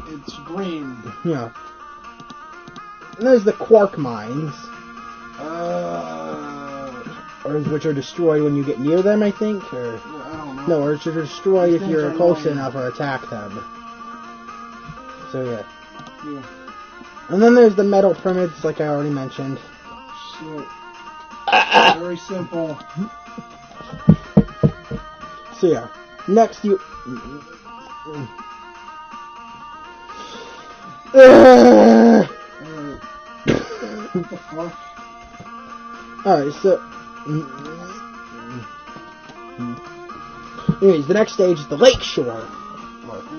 It's green. Yeah. And there's the Quark Mines. Which are destroyed when you get near them, I think? Or, I don't know. No, or which are destroyed if you're close enough or attack them. So, yeah. And then there's the metal pyramids, like I already mentioned. Shit. Very simple. So, yeah. Next, you... What the fuck? Alright, so... Anyways, the next stage is the Lake Shore,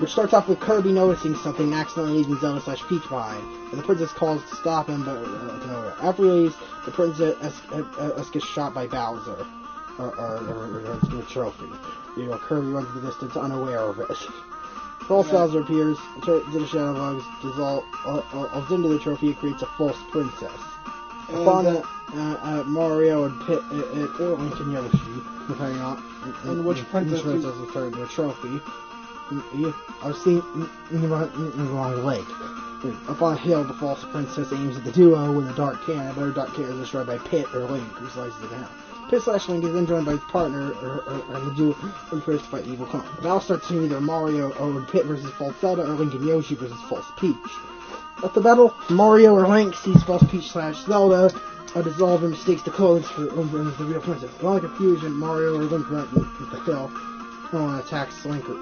which starts off with Kirby noticing something and accidentally leaving Zelda / Peach behind. And the princess calls to stop him, but after he leaves, the princess gets shot by Bowser, or a trophy. Kirby runs the distance unaware of it. False Bowser appears, turns into shadow bugs, dissolves into the trophy, and creates a false princess. Upon Mario and Pit or Link and Yoshi, depending on which princess is turned into a trophy. I've seen along the lake. Upon a hill, the false princess aims at the duo with a dark cannon, but her dark cannon is destroyed by Pit or Link, who slices it down. Pit / Link is then joined by his partner, and the duo prepares to fight evil clone. The battle starts between either Mario or Pit versus false Zelda, or Link and Yoshi versus false Peach. At the battle, Mario or Link sees false Peach / Zelda dissolve and mistakes the clothes for the real princess. While in confusion, Mario or Link run at the hill. No one attacks Link or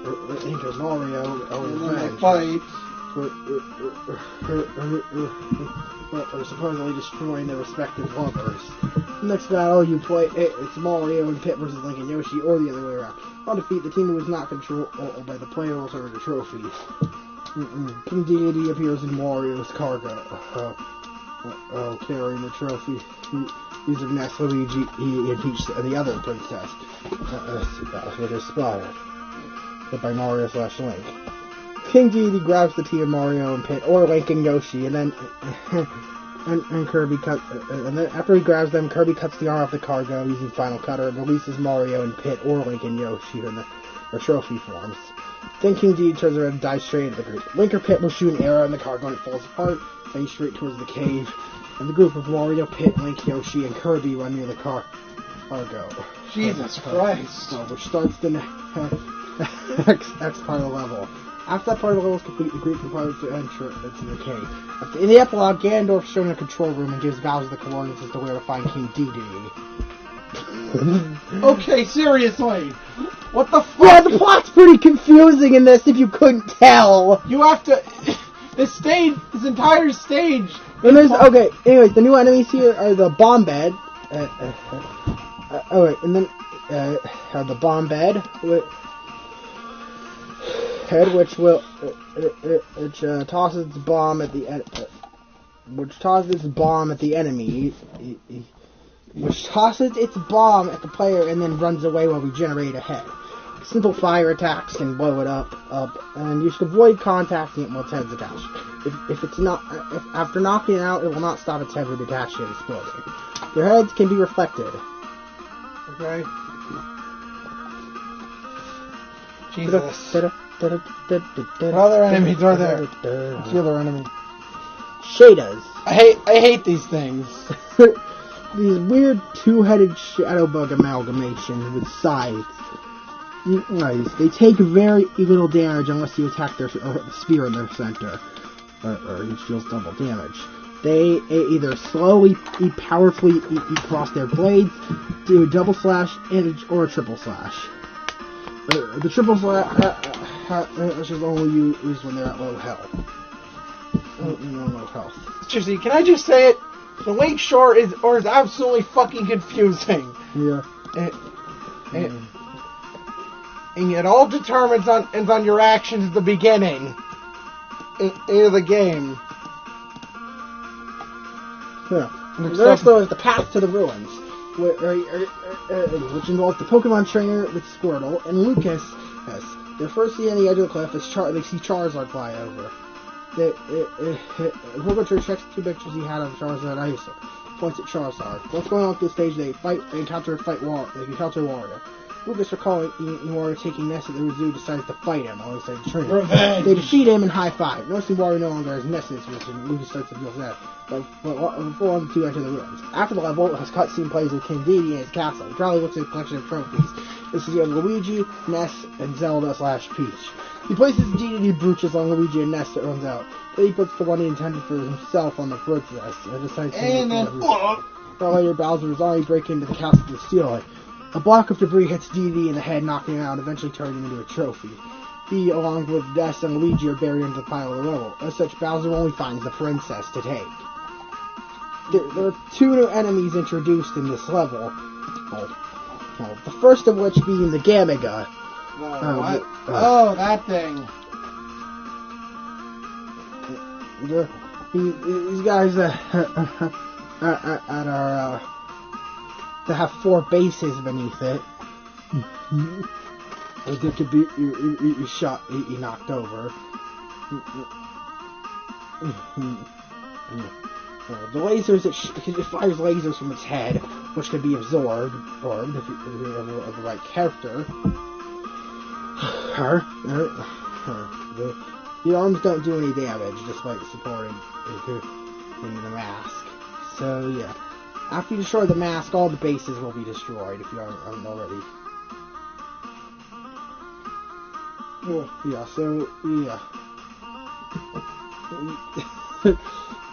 Mario or they fight. Or supposedly destroying their respective lovers. Next battle, you play it's Mario and Pit versus Link and Yoshi, or the other way around. On defeat, the team who is not controlled by the player will earn the trophies. King Deity appears in Mario's cargo, carrying the trophy. Using Ness, Luigi, and Peach, the other princess, which is spotted. hit by Mario / Link. King Dedede grabs the team of Mario and Pit, or Link and Yoshi, and then and Kirby cuts. And then after he grabs them, Kirby cuts the arm off the cargo using Final Cutter and releases Mario and Pit, or Link and Yoshi in their trophy forms. Then King Dedede turns around and dives straight into the group. Link or Pit will shoot an arrow in the cargo and it falls apart, heading straight towards the cave. And the group of Mario, Pit, Link, Yoshi, and Kirby run near the cargo. Jesus Christ. Which starts the next part of the level. After that part of the level is complete, the group prepares to enter into the cave. In the epilogue, Ganondorf is shown in a control room and gives Bowser the coordinates as to where to find King Dedede. Okay, seriously. What the fuck? Yeah, the plot's pretty confusing in this if you couldn't tell. You have to... This entire stage... Okay, anyways, the new enemies here are the bomb bed. And then the bomb bed, which tosses its bomb at the enemy, which tosses its bomb at the player and then runs away while we generate a head. Simple fire attacks can blow it up, and you should avoid contacting it while its head's attached. If after knocking it out, it will not stop its head from detaching and exploding. Their heads can be reflected. Okay. Jesus. What other enemies are there? What's the other enemy? Shadas. I hate these things. These weird two-headed shadow bug amalgamations with scythes. They take very little damage unless you attack their sphere in their center, or each deals double damage. They either slowly, powerfully cross their blades, do a double slash or a triple slash. The triple slash is only used when they're at low health. Low health. Seriously, can I just say it? The Lake Shore is absolutely fucking confusing. Yeah. And it all determines on your actions at the beginning of the game. Yeah. Next, though, is the Path to the Ruins, which involves the Pokemon trainer with Squirtle and Lucas. Yes, they're first seen on the edge of the cliff as they see Charizard fly over. Pokemon trainer checks the two pictures he had of Charizard and Iso. Points at Charizard. What's going on at this stage? They encounter Wario. Lucas, recalling Wario taking Ness at the zoo, decides to fight him alongside the trainer. Revenge. They defeat him and high-five. Noticing Wario no longer has Ness in his position, Lucas starts to feel sad. But before the two enter the ruins. After the level, his cutscene plays with King Dedede in his castle. He proudly looks at a collection of trophies. This is you have Luigi, Ness, and Zelda / Peach. He places Dedede brooches on Luigi and Ness that runs out. Then he puts the one he intended for himself on the bird's nest and decides to later, Bowser's army break into the castle to steal it. A block of debris hits Dedede in the head, knocking him out, eventually turning him into a trophy. He, along with Ness and Luigi, are buried into the pile of the rubble. As such, Bowser only finds the princess to take. There are two new enemies introduced in this level. The first of which being the Gamaga. That thing. These guys that have 4 bases beneath it. There could be you shot, you knocked over. The lasers, it fires lasers from its head, which can be absorbed if you have the right character. The arms don't do any damage, despite supporting the mask. So yeah, after you destroy the mask, all the bases will be destroyed if you aren't already. Yeah. So yeah.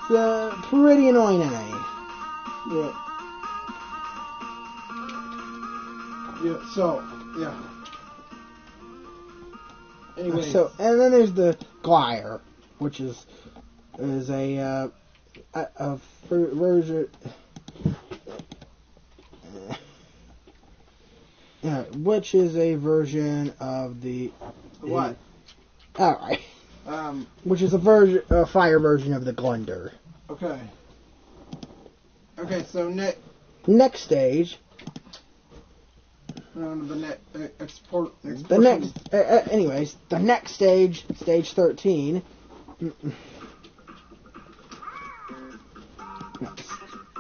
It's a pretty annoying enemy. Yeah. Anyway. And then there's the Glider, which is a version. Which is a version of the what? Alright. Which is a fire version of the Glunder. Okay. So next stage. Anyways, the next stage, stage 13.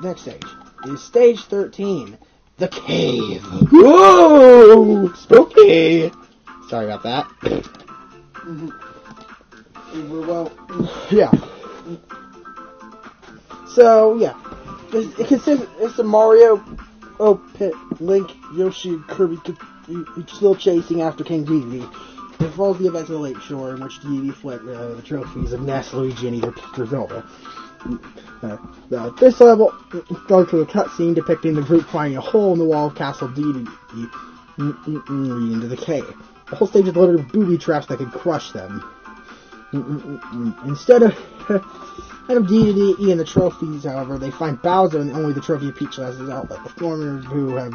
Next stage is stage 13, the cave. Whoa! Spooky! Sorry about that. Yeah. So, yeah. It's a Mario, Link, Yoshi, Kirby, still chasing after King Dedede. It follows the events of the Lake Shore, in which Dedede fled the trophies of Ness, Luigi, and either Peach or Zelda. This level goes to a cutscene depicting the group finding a hole in the wall of Castle Dedede into the cave. The whole stage is loaded with booby traps that could crush them. Instead of Dedede and the trophies, however, they find Bowser and only the trophy of Peach as his outlet. The foreigners who have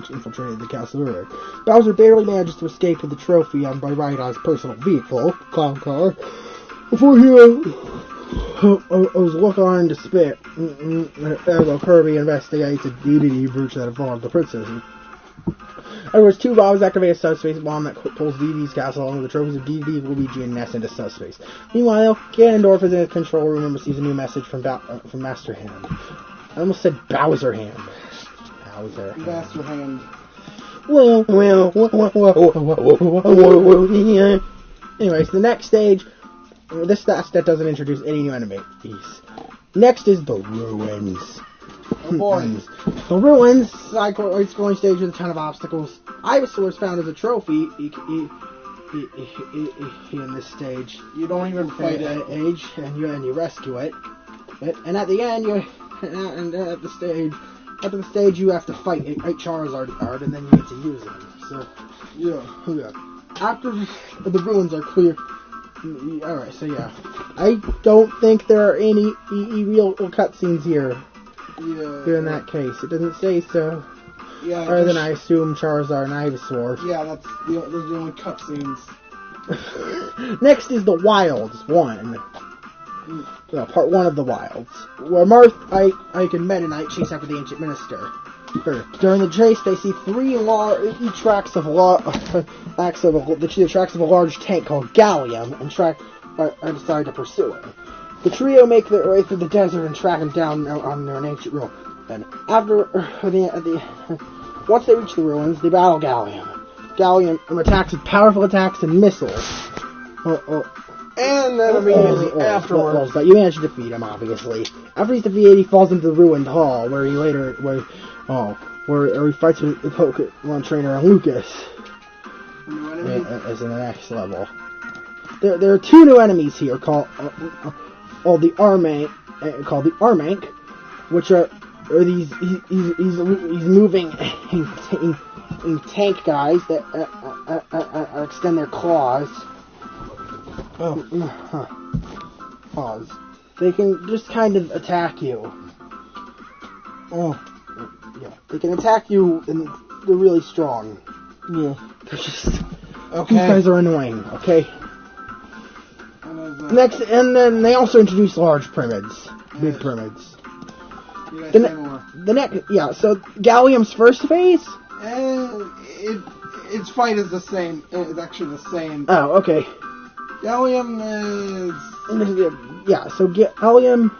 infiltrated the castle earlier. Bowser barely manages to escape with the trophy by riding on his personal vehicle, clown car, before he was looking on to spit. As Kirby investigates the Dedede brooch that involved the princess. There was 2 bombs activate a subspace bomb that pulls Dedede's castle along with the trophies of Dedede, Luigi, and Ness into subspace. Meanwhile, Ganondorf is in his control room and receives a new message from Master Hand. I almost said Bowser Hand. Master Hand. Anyways, the next stage. This that doesn't introduce any new enemies. Next is the ruins. Oh boy. The ruins, side-scrolling stage with a ton of obstacles. Ivysaur is found as a trophy in this stage. You don't even fight it. And you rescue it. And at the end, after the stage, you have to fight 8 Charizard, and then you get to use them. So, yeah. After the ruins are clear. Alright, so yeah. I don't think there are any real cutscenes here. Yeah. In that case. It doesn't say so. Yeah. Other than I assume Charizard and Ivysaur. Yeah, those are the only cutscenes. Next is the Wilds 1. Part 1 of the Wilds. Where Marth, Ike, and Meta Knight chase after the Ancient Minister. During the chase, they see 3 tracks of a large tank called Gallium, and decide to pursue it. The trio make their way through the desert and track him down on an ancient ruin. And once they reach the ruins, they battle Gallium. Gallium attacks with powerful attacks and missiles. And then immediately afterwards, but you manage to defeat him, obviously. After he's defeated, he falls into the ruined hall, where he fights with the Pokemon trainer Lucas. As in the next level. There are 2 new enemies here called the Armank, which are these moving tank guys that extend their claws. Pause. They can just kind of attack you. Yeah. They can attack you, and they're really strong. Yeah. They're just... Okay. These guys are annoying, okay? Next, and then they also introduce large pyramids. Big pyramids. So Gallium's first phase? Its fight is the same. It's actually the same. Oh, okay. Gallium is... Yeah, so Gallium...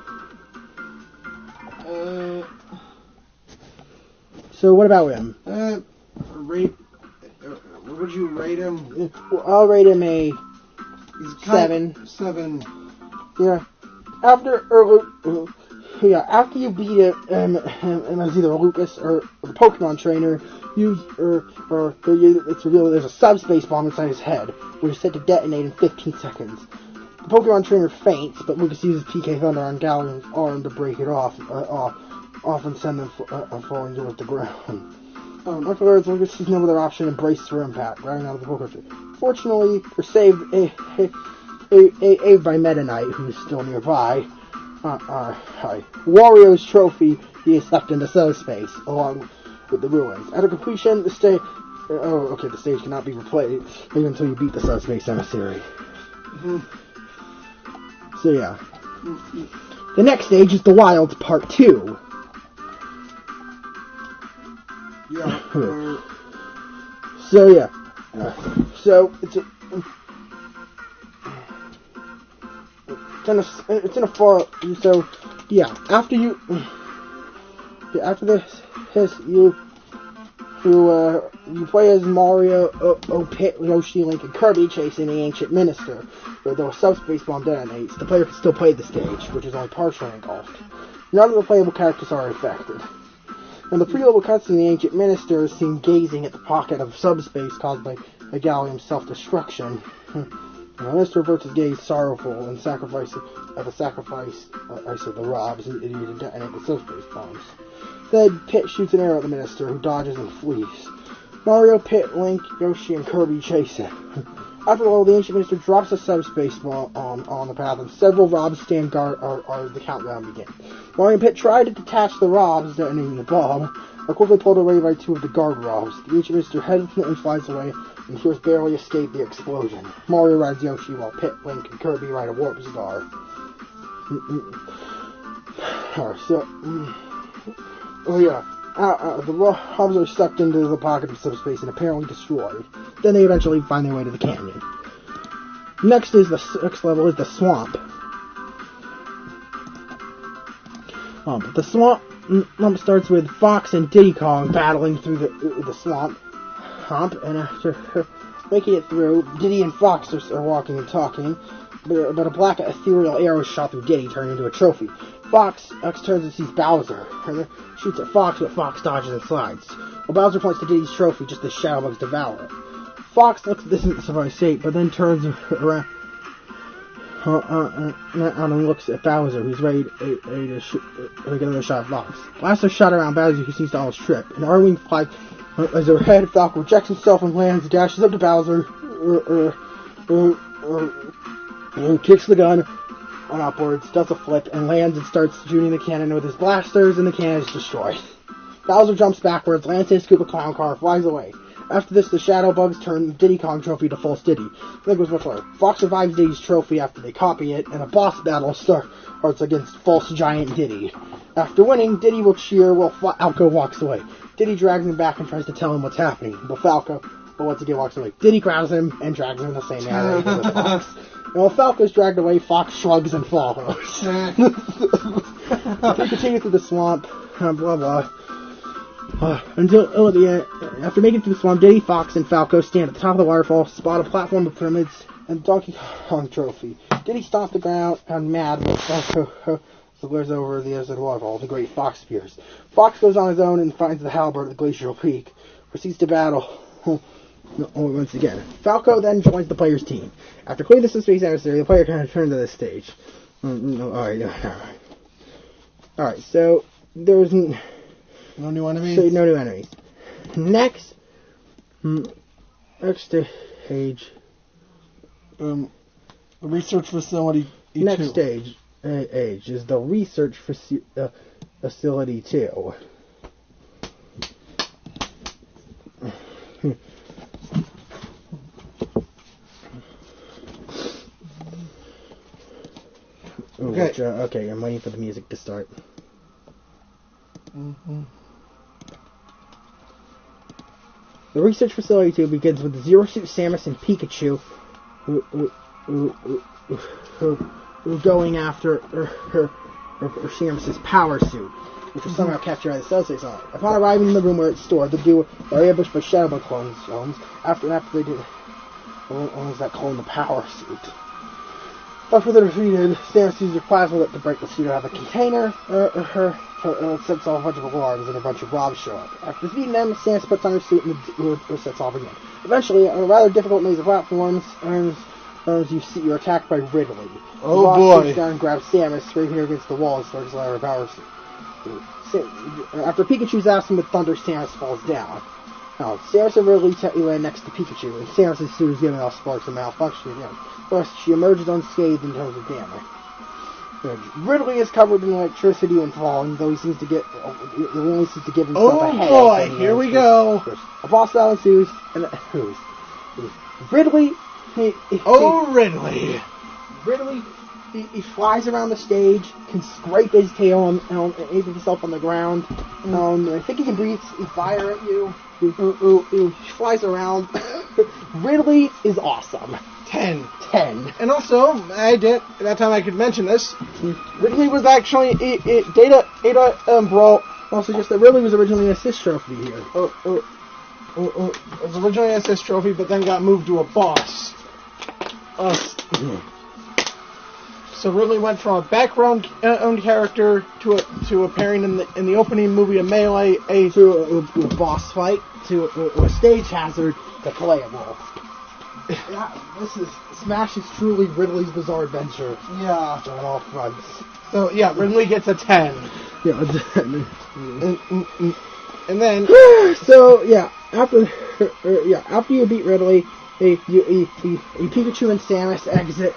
So what about him? What would you rate him? Well, I'll rate him a... He's 7. 7. Yeah. After you beat it, and it's either Lucas or the Pokemon trainer, it's revealed there's a subspace bomb inside his head, which is set to detonate in 15 seconds. The Pokemon trainer faints, but Lucas uses PK Thunder on Gallium's arm to break it off and send them falling towards the ground. Afterwards, Lucas sees no other option and braces for impact, riding out of the Pokemon trainer. Fortunately, they're saved by Meta Knight, who is still nearby. Wario's trophy is left into subspace, along with the ruins. After completion, the stage cannot be replayed even until you beat the subspace emissary. Mm-hmm. So yeah. The next stage is the Wilds Part 2. Yeah. So yeah, so it's in a far. So yeah, after this you play as Mario, Pit, Yoshi, Link, and Kirby chasing the Ancient Minister, where the subspace bomb detonates. The player can still play the stage, which is only partially engulfed. None of the playable characters are affected. In the pre-level cutscene, the Ancient Minister is seen gazing at the pocket of subspace caused by a gallium's self-destruction. The minister averts his gaze sorrowful and sacrifice of the robs needed to detonate the subspace bombs. Then Pit shoots an arrow at the minister, who dodges and flees. Mario, Pit, Link, Yoshi, and Kirby chase him. After all, the Ancient Minister drops a subspace bomb on the path, and several robs stand guard as the countdown begins. Mario and Pit try to detach the robs detonating the bomb, are quickly pulled away by two of the guard robs. The Ancient Minister hesitantly flies away, and heroes barely escape the explosion. Mario rides Yoshi, while Pit, Link, and Kirby ride a warp star. Alright, so... Oh yeah, the robs are sucked into the pocket of subspace and apparently destroyed. Then they eventually find their way to the canyon. Next level is the swamp. The swamp starts with Fox and Diddy Kong battling through the swamp. And after making it through, Diddy and Fox are walking and talking, but a black ethereal arrow shot through Diddy, turning into a trophy. Fox turns and sees Bowser, and shoots at Fox, but Fox dodges and slides. While Bowser points to Diddy's trophy, just as Shadowbugs devour it. Fox looks at this in surprised state, but then turns around and looks at Bowser, who's ready to get another shot at Fox. Blaster shot around Bowser, who seems to almost trip. An R-Wing flies as overhead. Falco rejects himself and lands, dashes up to Bowser, kicks the gun on upwards, does a flip, and lands and starts shooting the cannon with his blasters, and the cannon is destroyed. Bowser jumps backwards, lands in his Koopa Clown car, flies away. After this, the Shadowbugs turn the Diddy Kong trophy to False Diddy. Link was before. Fox survives Diddy's trophy after they copy it, and a boss battle starts against False Giant Diddy. After winning, Diddy will cheer while Falco walks away. Diddy drags him back and tries to tell him what's happening, but Falco, once again, walks away. Diddy grabs him and drags him in the same area as Fox. And while Falco's dragged away, Fox shrugs and follows. They continue through the swamp, blah blah. Until at the end, after making it through the swamp, Diddy, Fox, and Falco stand at the top of the waterfall, spot a platform of pyramids, and Donkey Kong trophy. Diddy stomps the ground and mad, but Falco glares over the other side of the waterfall. The great Fox appears. Fox goes on his own and finds the halberd at the glacial peak, proceeds to battle. Once again, Falco then joins the player's team. After clearing the subspace adversary, the player can return to this stage. Alright, so there's no new enemies. So no new enemies. Next stage. The research facility. E2. Next stage is the research facility 2. Okay, I'm waiting for the music to start. The research facility 2 begins with Zero Suit Samus and Pikachu who going after her Samus's power suit, which was somehow captured by the subspace on it. Upon arriving in the room where it's stored, the duo are ambushed by Shadowbug clones. After they did owns that clone the power suit. After they're defeated, Samus uses her plasma whip to break the suit out of the container. Sets off a bunch of alarms, and a bunch of robs show up. After defeating them, Samus puts on her suit and the sets off again. Eventually, on a rather difficult maze of platforms, you're attacked by Ridley. Oh the boss boy! Sits down and grabs Samus, scraping her against the wall and starts her power suit. After Pikachu's asking with thunder, Samus falls down. Now, Samus and Ridley land next to Pikachu, and Samus' suit is giving off sparks and malfunctioning again. First, she emerges unscathed in terms of damage. Ridley is covered in electricity when falling, though he only seems to give himself a headache. Oh boy, here we go! A boss battle ensues, and Ridley... Ridley! Ridley he flies around the stage, can scrape his tail and aim himself on the ground. I think he can breathe fire at you. He flies around. Ridley is awesome. 10. 10. And also, that time I could mention this, Ridley was actually Data Brawl. Also, just that Ridley was originally an assist trophy here. It was originally an assist trophy, but then got moved to a boss. So Ridley went from a background owned character to appearing in the opening movie of Melee, to a boss fight, to a stage hazard, to playable. Smash is truly Ridley's Bizarre Adventure. Yeah. On all fronts. So yeah, Ridley gets a 10. Yeah, a 10. And then so yeah, after you beat Ridley, Pikachu and Samus exit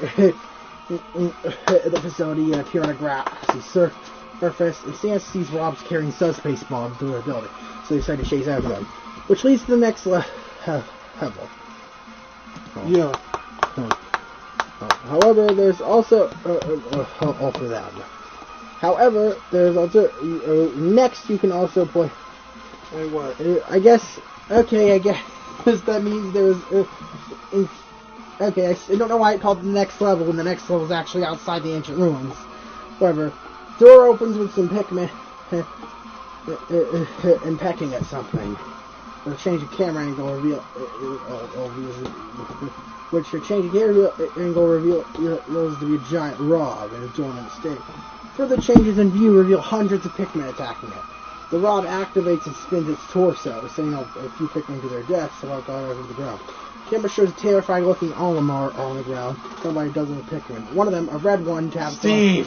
the facility and appear on a grassy surface, and Samus sees Rob's carrying subspace bombs through the building, so they decide to chase after them, which leads to the next level. Yeah. However, there's also for them. However, there's also next you can also play. Wait, what? I guess that means there's. Okay, I don't know why it called the next level when the next level is actually outside the ancient ruins. However, door opens with some Pikmin and pecking at something. A change of camera angle reveals to be a giant Rob in a dormant state. Further changes in view reveal hundreds of Pikmin attacking it. The Rob activates and spins its torso, sending a few Pikmin to their deaths while going over the ground. Camera shows a terrified-looking Olimar on the ground, followed by a dozen of Pikmin. One of them, a red one, taps Olimar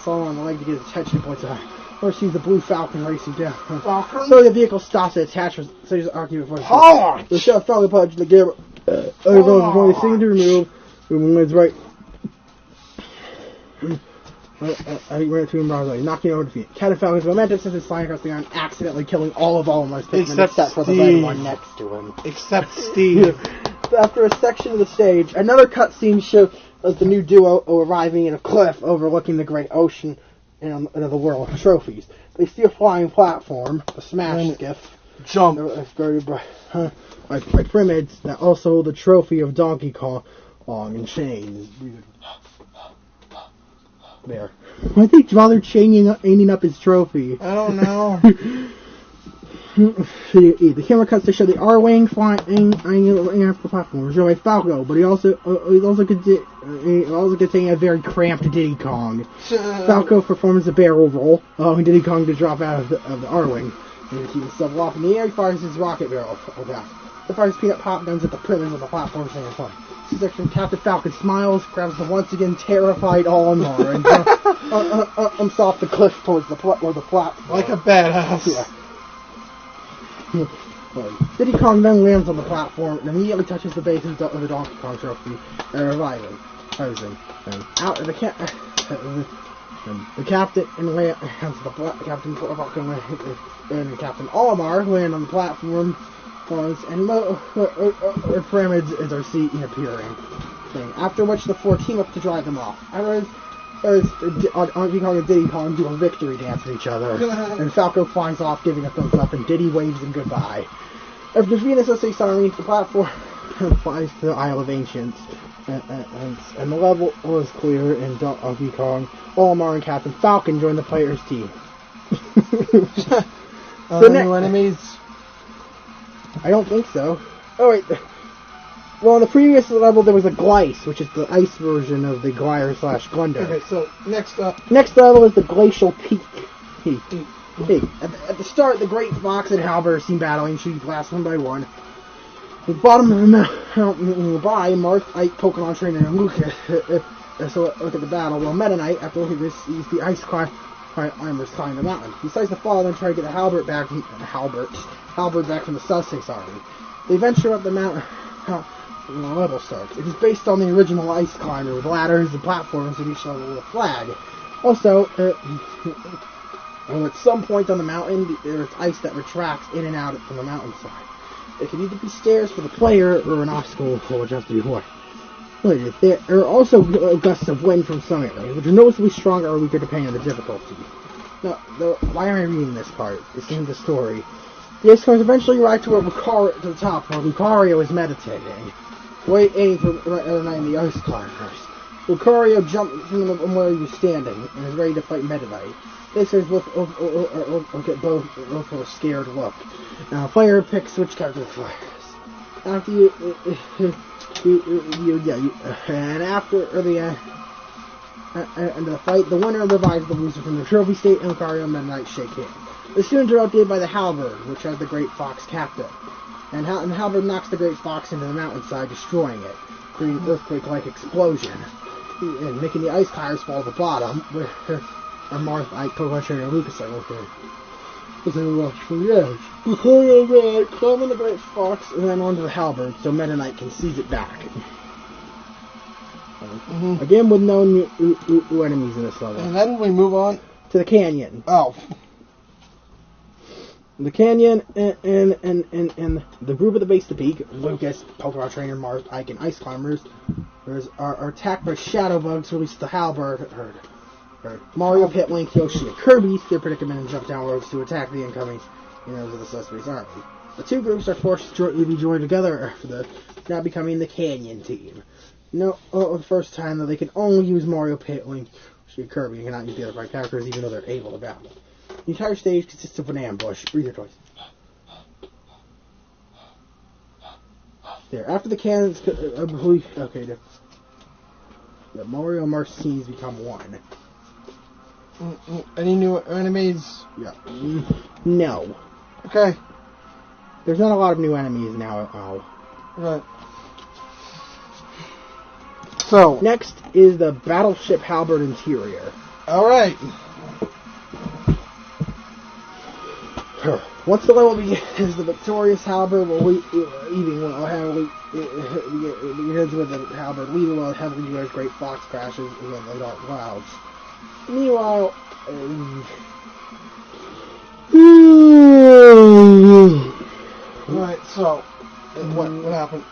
on the leg to get his attention and points out. Or sees the blue Falcon racing down. Falcon? So the vehicle stops and attaches, so he's arguing before the shot Falcon punch the camera. Going to seem to remove. It's right. I think we're at 2 in Brawl, knocking over defeat. Cat and Falcon's momentum sends his flying across the ground, accidentally killing all of Olimar's Pikmin except for the red one next to him. Except Steve. After a section of the stage, another cutscene shows the new duo arriving at a cliff overlooking the great ocean and the world of trophies. They see a flying platform, a smash skiff, jump, guarded by Primids that also hold the trophy of Donkey Kong in chains. There. Why did they bother chaining up his trophy? I don't know. The camera cuts to show the R-Wing flying after the platform. Shown by Falco, but he also containing a very cramped Diddy Kong. Falco performs a barrel roll, allowing Diddy Kong to drop out of the R-Wing. And to keep himself aloft in the air, he fires his rocket barrel. He fires peanut pop guns at the Primids on the platform, saying fun. This section, Captain Falcon smiles, grabs the once again terrified Olimar, and jumps off the cliff towards the platform. Like a badass. Yeah. Diddy Kong then lands on the platform and immediately touches the base of the Donkey Kong trophy and revives him. The captain and Captain Olimar land on the platform, and Pyramids are seen appearing. After which the four team up to drive them off. Donkey Kong and Diddy Kong do a victory dance with each other, and Falco flies off giving a thumbs up, and Diddy waves him goodbye. After defeating the Sosei Army, the platform flies to the Isle of Ancients, and the level was clear, and Donkey Kong, Olimar, and Captain Falcon join the players' team. New enemies? I don't think so. Oh wait. Well, in the previous level, there was a Glice, which is the ice version of the Glider / Glunder. Okay, so next up. Next level is the Glacial Peak. At the start, the Great Fox and Halberd are seen battling, shooting blasts one by one. At the bottom of the mountain nearby, Marth, Ike, Pokemon Trainer, and Lucas look at the battle, while Meta Knight, after looking at this, sees the ice climbers climb the mountain. He decides to follow and try to get the Halberd back from the Sussex Army. They venture up the mountain. The level starts. It is based on the original Ice Climber with ladders and platforms at each level with a flag. Also, at some point on the mountain, there is ice that retracts in and out from the mountainside. It can either be stairs for the player or an obstacle for which has to be avoided. There are also gusts of wind from some areas, which are noticeably stronger or weaker depending on the difficulty. Now, why am I reading this part? It's in the story. The ice cars eventually arrive to the top, where Lucario is meditating, waiting for the ice climbers. Lucario jumps from where he was standing and is ready to fight Meta Knight. This is both a scared look. Now, player picks which character fires. After the fight, the winner revives the loser from the trophy state, and Lucario and Meta Knight shake hands. The students are outdid by the Halberd, which has the Great Fox captain. And the Halberd knocks the Great Fox into the mountainside, destroying it, creating an earthquake-like explosion, and making the ice tires fall to the bottom, where Martha, Pokemon Trainer, Lucas are looking. Because they were watching from the edge. Lucario climbing the Great Fox and then onto the Halberd, so Meta Knight can seize it back. Again, with no new enemies in this level. And then we move on to the canyon. Oh. The canyon and the group at the base of the peak, Lucas, Pokemon Trainer, Mars, Ike, and Ice Climbers, are attacked by shadow bugs released the Halberd. Mario, Pit, Link, Yoshi, and Kirby see their predicament and jump down ropes to attack the incoming of the Sesami's army. The two groups are forced to be joined together after now becoming the Canyon team. The first time that they can only use Mario, Pit, Link, Yoshi, and Kirby, and cannot use the other 5 characters even though they're able to battle. The entire stage consists of an ambush. Read your choice. There. After the cannons... okay. The Mario and Mars teams become one. Any new enemies? Yeah. No. Okay. There's not a lot of new enemies now. Right. So. Next is the Battleship Halberd interior. Alright. Once the level begins, the victorious Halberd begins with the Halberd leaving while the heavily used Great Fox crashes in the dark clouds. Meanwhile, Alright, so what happened?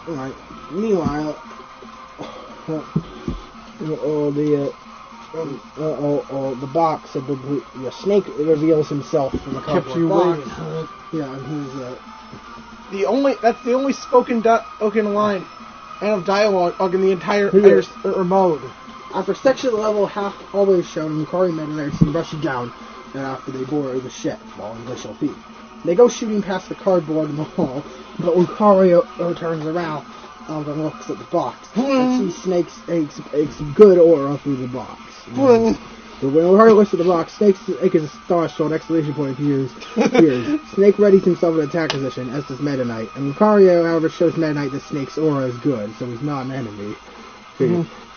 Alright. Meanwhile, the box of the snake reveals himself from the cardboard box. Yeah, and he's that's the only spoken line and of dialogue in the entire mode. After section of the level half always shown, Lucario Meta Knight seen rushing down, and after they board the ship, falling glacial feet. They go shooting past the cardboard in the wall, but Lucario turns around and looks at the box and sees Snake's good aura through the box. But when Lucario looks at the box, Snake is astonished, so an exclamation point appears. Snake readies himself in attack position, as does Meta Knight. And Lucario, however, shows Meta Knight that Snake's aura is good, so he's not an enemy.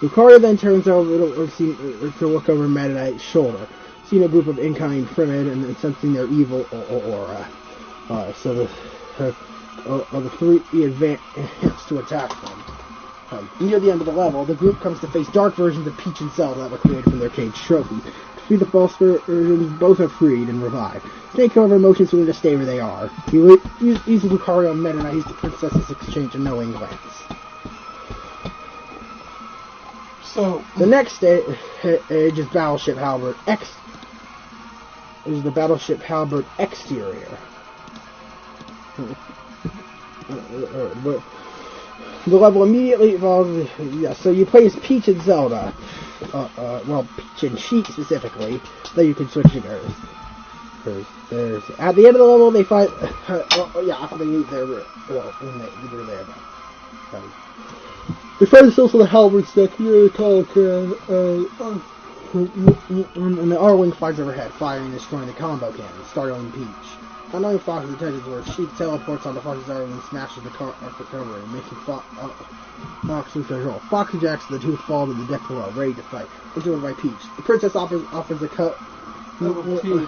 Lucario then turns over to look over Meta Knight's shoulder, seeing a group of incoming Primid and sensing their evil aura. So the three advance to attack them. Near the end of the level, the group comes to face dark versions of Peach and Zelda that were created from their cage trophy. To free the false versions, both are freed and revived. Snake, however, motions for them to stay where they are. He uses Lucario and Meta Knight, the princesses exchange a knowing glance. So the next stage is Battleship Halberd X. Is the Battleship Halberd exterior. The level immediately evolves. So you play as Peach and Zelda. Peach and Sheik specifically. Though you can switch to girls. There's at the end of the level they fight. After they meet their the friend is also the Halberd stick. Here and the R-Wing flies overhead, firing and destroying the combo cannon, startling Peach. Not knowing Fox's intentions were, Sheik teleports onto Fox's R-Wing and smashes the car over, making Fox lose control. Fox ejects the two fall to the deck below, ready to fight. Interrupted by Peach. The princess offers a cut. Who,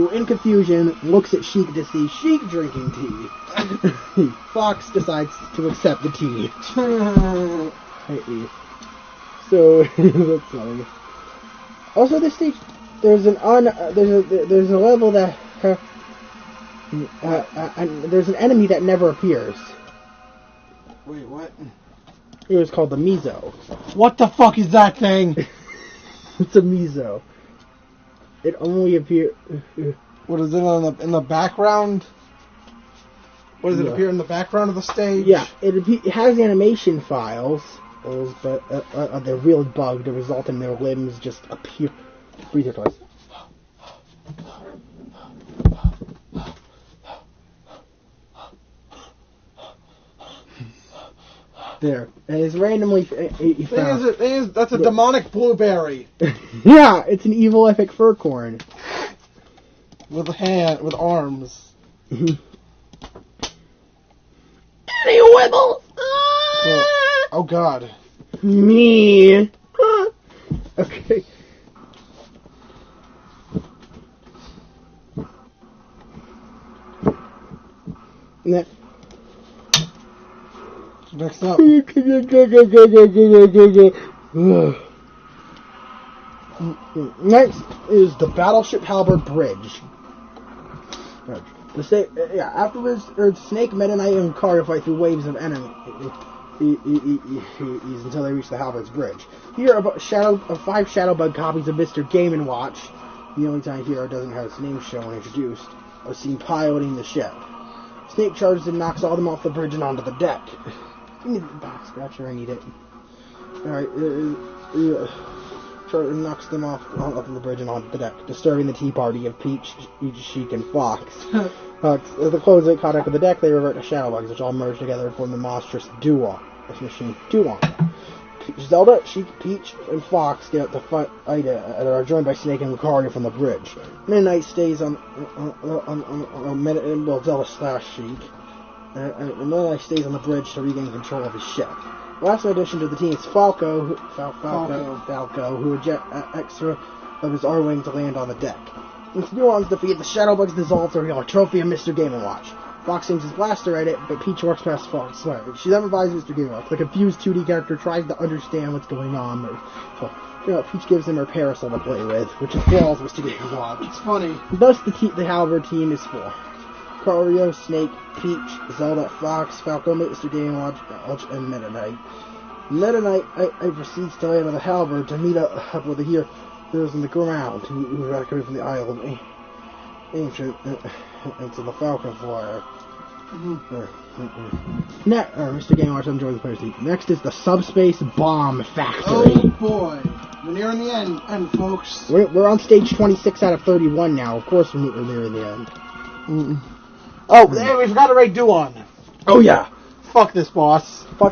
in confusion, looks at Sheik to see Sheik drinking tea. Fox decides to accept the tea. So that's funny. Also, this stage, there's a level that there's an enemy that never appears. Wait, what? It was called the Mizo. What the fuck is that thing? It's a Mizo. It only appears... What is it in the background? What does it appear in the background of the stage? Yeah, it has animation files, but they're really bugged, to result in their limbs just appear... Breathe your twice. There. And it's randomly... That's a demonic blueberry. Yeah, it's an evil epic fur corn. With arms. Any wibble? Oh god. Me. Okay. Next up. Next is the Battleship Halberd Bridge. Afterwards, Snake, Meta Knight, and Lucario fight through waves of enemies until they reach the Halberd's Bridge. Here are 5 Shadow Bug copies of Mr. Game & Watch. The only time Hero doesn't have its name shown introduced, are seen piloting the ship. Snake charges and knocks all of them off the bridge and onto the deck. Give me the back scratcher, I need it. Alright, knocks them off the bridge and onto the deck, disturbing the tea party of Peach, Sheik, and Fox. At the close of contact with the deck, they revert to Shadow Bugs, which all merge together and form the monstrous machine Duon. Zelda, Sheik, Peach, and Fox get out to fight and are joined by Snake and Lucario from the bridge. Meta Knight stays on Zelda slash Sheik, and Meta Knight stays on the bridge to regain control of his ship. Last addition to the team is Falco, who ejects extra of his R-Wing to land on the deck. Once Nuance defeat, the Shadow Bugs dissolve to reveal a trophy of Mr. Game & Watch. Fox aims his blaster at it, but Peach works past Fox. She then revives Mr. Game & Watch. The confused 2D character tries to understand what's going on. Peach gives him her parasol to play with, which enthralls Mr. Game & Watch. It's funny. Thus, the Halberd team is 4. Lucario, Snake, Peach, Zelda, Fox, Falco, Mr. Game & Watch, and Meta Knight. Meta Knight proceeds to land on the Halberd to meet up with the heroes on the ground who evacuated from the Isle of Ancient into the Falcon Flyer. Mr. Game & Watch enjoys the player's team. Next is the Subspace Bomb Factory. Oh boy. We're nearing the end, folks. We're on stage 26 out of 31 now. Of course we're nearing the end. Oh, we forgot to rate Duon. Oh yeah. Fuck this boss. 4.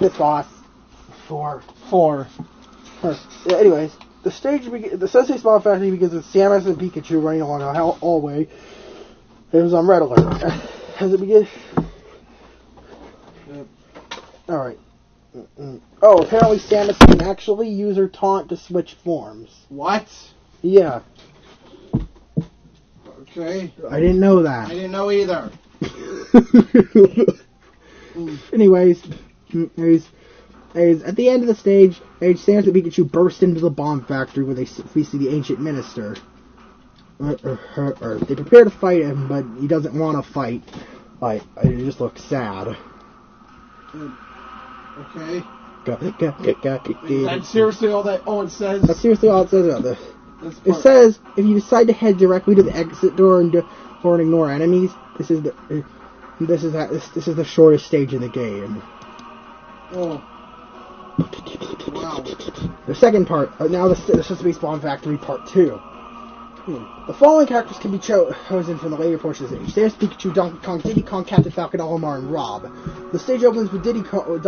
Anyways, the Subspace Bomb Factory begins with Samus and Pikachu running along a hallway. It was on red alert. As it begins... Alright. Oh, apparently Samus can actually use her taunt to switch forms. What? Yeah. Okay. I didn't know that. I didn't know either. Anyways, at the end of the stage, Samus and Pikachu burst into the bomb factory where we see the ancient minister. They prepare to fight him, but he doesn't want to fight. He just looks sad. Okay. That's seriously all that Owen says? That's seriously all it says about this. It says, if you decide to head directly to the exit door and ignore enemies, this is the shortest stage in the game. Oh. Wow. The second part, now the Subspace Bomb Factory Part 2. The following characters can be chosen from the later portions of the stage: Samus, Pikachu, Donkey Kong, Diddy Kong, Captain Falcon, Olimar, and Rob. The stage opens with Donkey Kong,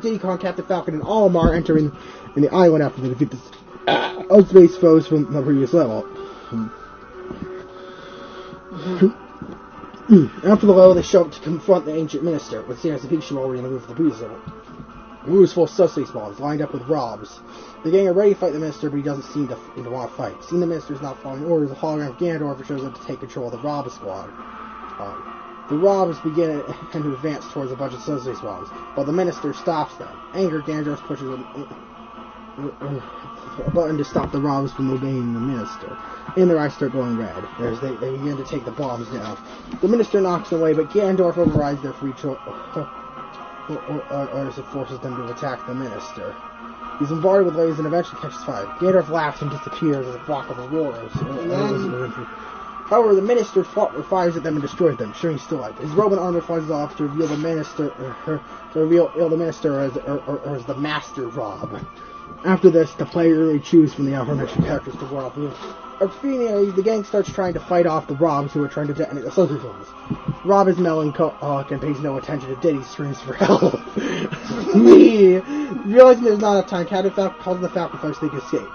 Diddy Kong, Captain Falcon, and Olimar entering the island after they defeat the Subspace foes from the previous level. After the level, they show up to confront the ancient minister, with Samus and Pikachu already on the roof of the previous level. The room is full of Subspace bombs, lined up with Robs. The gang are ready to fight the minister, but he doesn't seem to want to fight. Seeing the minister is not following orders, the hologram of Ganondorf shows up to take control of the Rob squad. The Robs begin to advance towards a bunch of Subspace bombs, but the minister stops them. Angered, Ganondorf pushes a button to stop the Robs from obeying the minister. And their eyes start glowing red, as they begin to take the bombs down. The minister knocks them away, but Ganondorf overrides their free choice. orders and forces them to attack the minister. He's bombarded with lasers and eventually catches fire. Gandalf laughs and disappears as a flock of auroras. However, the minister fires at them and destroys them, sure he's still alive. His robe and armor flies off to reveal the minister as the Master Rob. After this, the player may choose from the aforementioned characters to war off the the gang starts trying to fight off the Robs who are trying to detonate the social films. Rob is melancholic and pays no attention to Diddy screams for help. Me! Realizing there's not enough time, Captain Falcon calls the Falcon Flash so they can escape.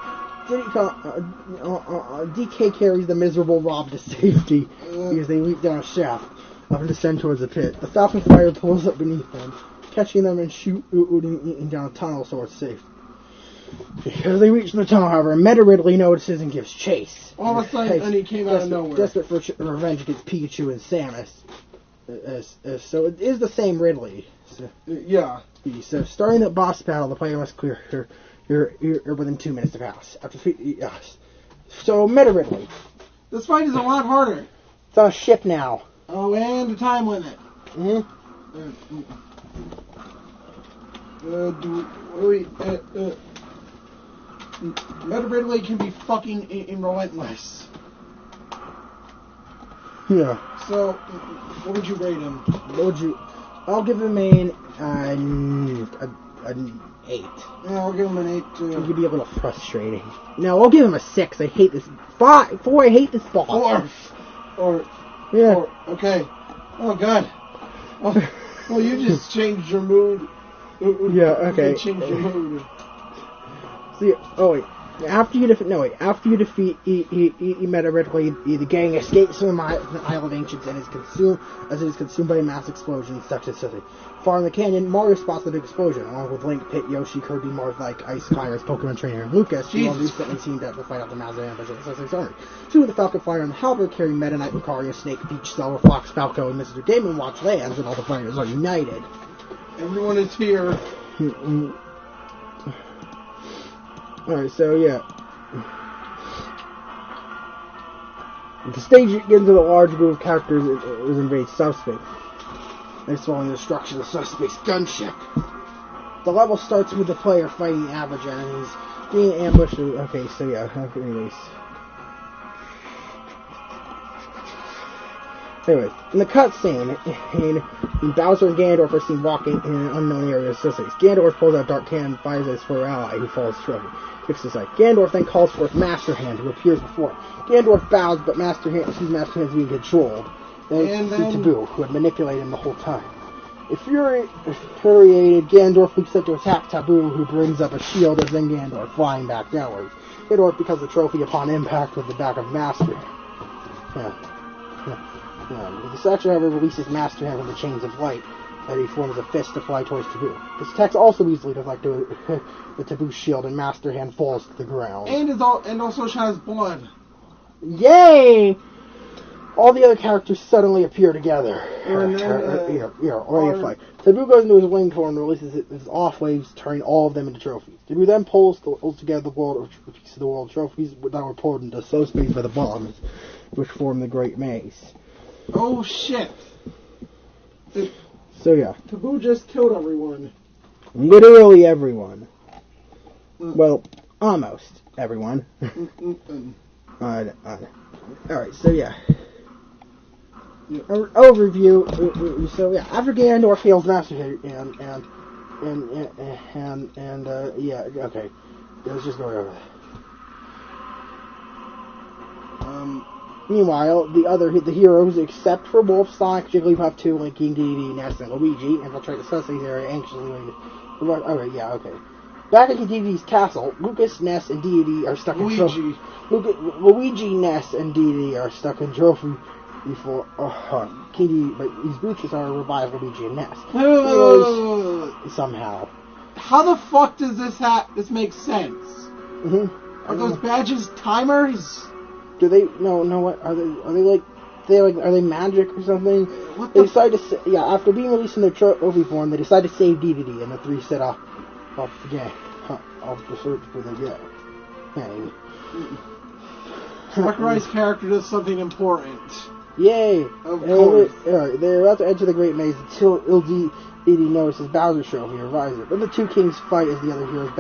DK carries the miserable Rob to safety because they leap down a shaft and descend towards the pit. The Falcon Flyer pulls up beneath them, catching them and shooting down a tunnel so it's safe. As they reach the tunnel, however, Meta Ridley notices and gives chase. All of a sudden, and he came out of nowhere. Desperate for revenge against Pikachu and Samus. So it is the same Ridley. So, yeah. So starting the boss battle, the player must clear you're within 2 minutes to pass. So Meta Ridley. This fight is a lot harder. It's on a ship now. Oh, and a time limit. Meta Ridley can be fucking relentless. Yeah. So, what would you rate him? I'll give him an 8. Yeah, I'll give him an 8 too. It could be a little frustrating. No, I'll give him a 6. I hate this. 5. 4. I hate this boss. 4. Yeah. 4. Okay. Oh God. Well, you just changed your mood. Yeah. Okay. You changed your mood. See. Oh wait. After you defeat Meta Ridley, the gang escapes from the Isle of Ancients and is consumed by a mass explosion, such as such. Far in the canyon, Mario spots the big explosion, along with Link, Pit, Yoshi, Kirby, Marth, Ice Climbers, Pokemon Trainer, and Lucas, who all recently teamed up to fight out the massive ambush of the Sussex Army. Two of the Falcon Flyer and the Halberd carry Meta Knight, Lucario, Snake, Peach, Silver, Fox, Falco, and Mr. Game & Watch lands, and all the fighters are united. Everyone is here. Alright, so yeah. The stage begins with a large group of characters as invade subspace. They're following the destruction of the subspace gunship. The level starts with the player fighting average enemies, being ambushed. Okay, so yeah, anyways. Anyways, in the cutscene, Bowser and Ganondorf are seen walking in an unknown area of subspace. Ganondorf pulls out Dark Cannon and fires it for an ally who falls trophy. Ganondorf then calls forth Master Hand, who appears before him. Ganondorf bows, but Master Hand sees Master Hand is being controlled. Then Taboo, who had manipulated him the whole time. Infuriated, Ganondorf leaps up to attack Taboo, who brings up a shield as then Ganondorf flying back downwards. Ganondorf becomes the trophy upon impact with the back of Master Hand. The section, however, releases Master Hand from the chains of light, that he forms a fist to fly towards Taboo. This attacks also easily deflect the Taboo shield, and Master Hand falls to the ground. And also shines blood. Yay! All the other characters suddenly appear together. Fight. Taboo goes into his wing form and releases his off waves, turning all of them into trophies. Taboo then pulls together the world trophies that were pulled into subspace by the bombs, which form the Great Maze. Oh shit! So yeah. Taboo just killed everyone. Literally everyone. Well, almost everyone. Alright, so yeah. Overview. So yeah, after Ganondorf fails Master Hand, yeah, okay. Let's just go over that. Meanwhile, the heroes, except for Wolf, Sonic, Jigglypuff, 2, Link, Dedede, Ness, and Luigi, infiltrate the subspace area anxiously waiting. Okay, yeah, okay. Back at Dedede's castle, Lucas, Ness, and Dedede are stuck in trophy. Luigi, Ness, and Dedede are stuck in trophy before King Dedede, but these boosters are revive Luigi and Ness. Somehow. How the fuck does this make sense? Are those badges timers? Do they what are they magic or something? They decide to after being released in their trophy form, they decide to save Dedede, and the three set off the gang off the search for the gang. Sakurai's character does something important. Yay! Of course. They're about to enter the Great Maze until Edie notices Bowser's trophy and revives it. Then the two kings fight as the other heroes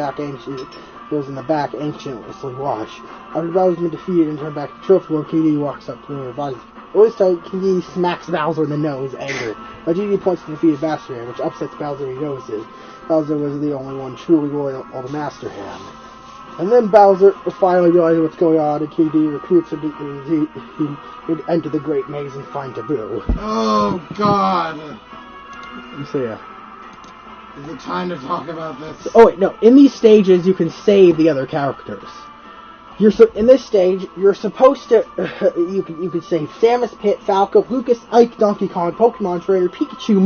in the back anciently watch. After Bowser's been defeated and turned back to the trophy world, King Dedede walks up to him and revives it. All this time, King Dedede smacks Bowser in the nose, angry. But Dedede points to the defeated Master Hand, which upsets Bowser and he notices. Bowser was the only one truly loyal to the Master Hand. And then Bowser finally realizes what's going on, and King Dedede recruits him to enter the Great Maze and find Taboo. Oh, God. So, yeah. Is it time to talk about this? Oh, wait, no. In these stages, you can save the other characters. In this stage, you're supposed to... you can save Samus, Pit, Falco, Lucas, Ike, Donkey Kong, Pokemon Trainer, Pikachu,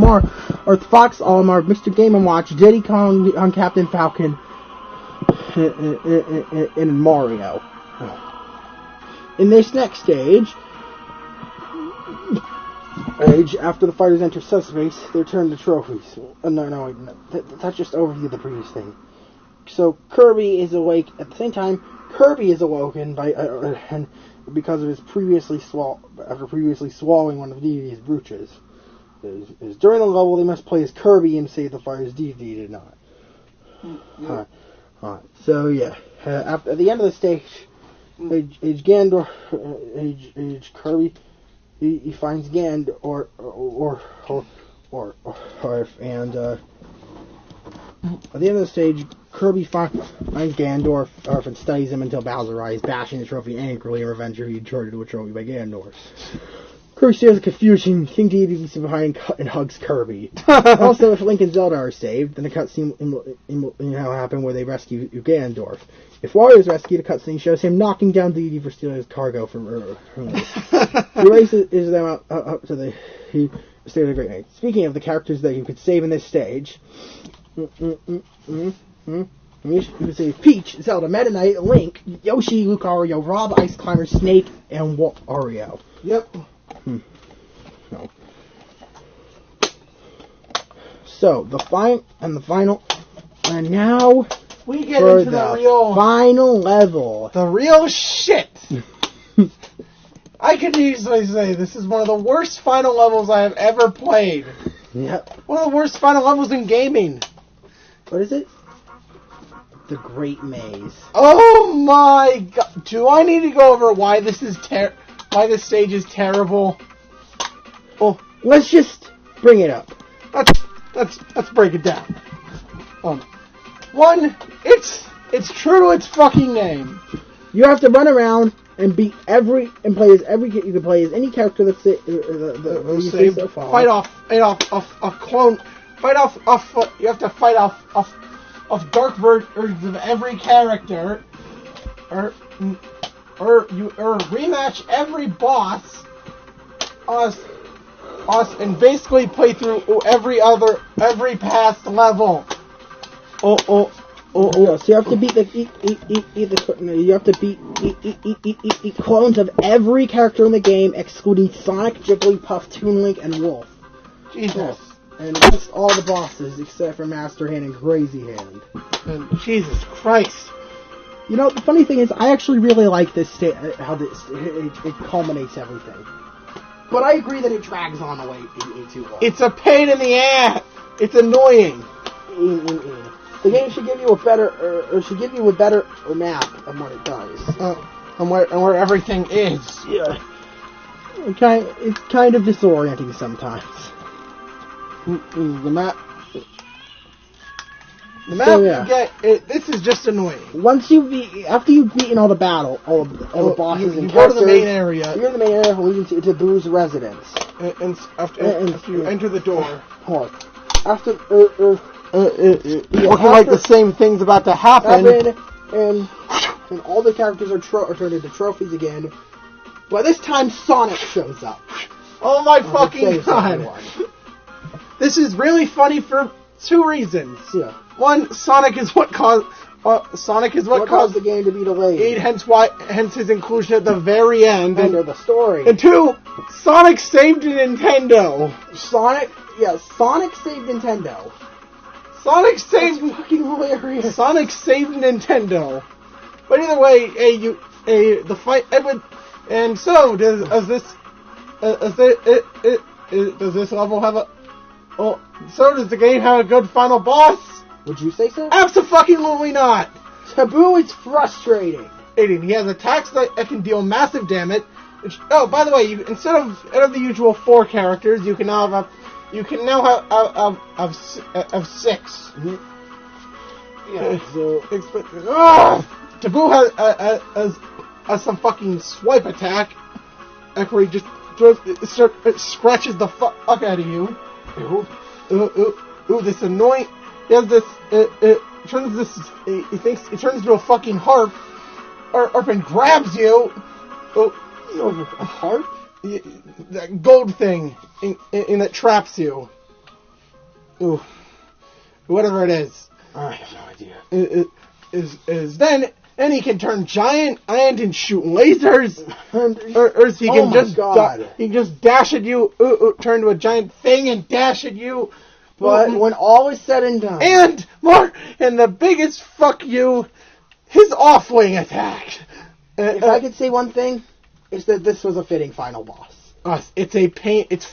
Earth Fox, Olimar, Mr. Game & Watch, Diddy Kong on Captain Falcon, and Mario. In this next stage, after the fighters enter subspace, they return to trophies. No. That's just overview of the previous thing. So Kirby is awake at the same time. Kirby is awoken by and because of his previously swallowing one of Dedede's brooches. During the level, they must play as Kirby and save the fighters. Dedede did not. So yeah, at the end of the stage, Kirby, he finds Gandorf, and at the end of the stage, Kirby finds Gandorf and studies him until Bowser arrives, bashing the trophy angrily in revenge for being turned into a trophy by Gandorf. Kirby stares at confusion. King Dedede leaves him behind and hugs Kirby. Also, if Link and Zelda are saved, then a cutscene will happen where they rescue Gandorf. If Wario is rescued, a cutscene shows him knocking down Dedede for stealing his cargo from Earth. He races them up to the state of the Great Maze. Speaking of the characters that you could save in this stage, you could save Peach, Zelda, Meta Knight, Link, Yoshi, Lucario, Rob, Ice Climber, Snake, and Wario. Yep. So the final, and now we get into the real final level. The real shit. I could easily say this is one of the worst final levels I have ever played. Yep. One of the worst final levels in gaming. What is it? The Great Maze. Oh my god! Do I need to go over why this is why this stage is terrible? Well, let's just bring it up. Let's break it down. One, it's true to its fucking name. You have to run around and beat you can play as any character that's so far. Fight off a clone. You have to fight off dark versions of every character, or rematch every boss, and basically play through every past level. So you have to beat clones of every character in the game, excluding Sonic, Jigglypuff, Toon Link, and Wolf. Jesus. Yes. And that's all the bosses except for Master Hand and Crazy Hand. And Jesus Christ. You know, the funny thing is, I actually really like this how it culminates everything. But I agree that it drags on away too long. It's a pain in the ass. It's annoying. The game should give you a better map of what it does, and where everything is. Yeah, it's kind of disorienting sometimes. The map. So, yeah. This is just annoying. After you've beaten all the bosses and you go to the main area. You go to the main area leading to Boo's residence. And after you enter the door. After looking like the same thing's about to happen. And all the characters are turned into trophies again. Well, this time Sonic shows up. Oh my fucking god! This is really funny for two reasons. Yeah. One, Sonic is what caused the game to be delayed. Hence his inclusion at the very end. End of the story. And two, Sonic saved Nintendo. Sonic saved Nintendo. Sonic saved... That's fucking hilarious. Sonic saved Nintendo. But either way, the fight... And so, does this level have a... Oh, so does the game have a good final boss? Would you say so? Absolutely not. Taboo is frustrating. He has attacks that can deal massive damage. Oh, by the way, instead of the usual 4 characters, you can now have 6. Mm-hmm. Yeah. So Taboo has some fucking swipe attack, where he just scratches the fuck out of you. Ooh, this annoying. He has this. He thinks it turns into a fucking harp, and grabs you. Oh, a harp? That gold thing in that traps you. Ooh, whatever it is. I have no idea. Then he can turn giant and shoot lasers, or he can he can just dash at you, turn to a giant thing and dash at you. But when all is said and done, and the biggest fuck you, his off-wing attack. If I could say one thing, it's that this was a fitting final boss. It's a pain. It's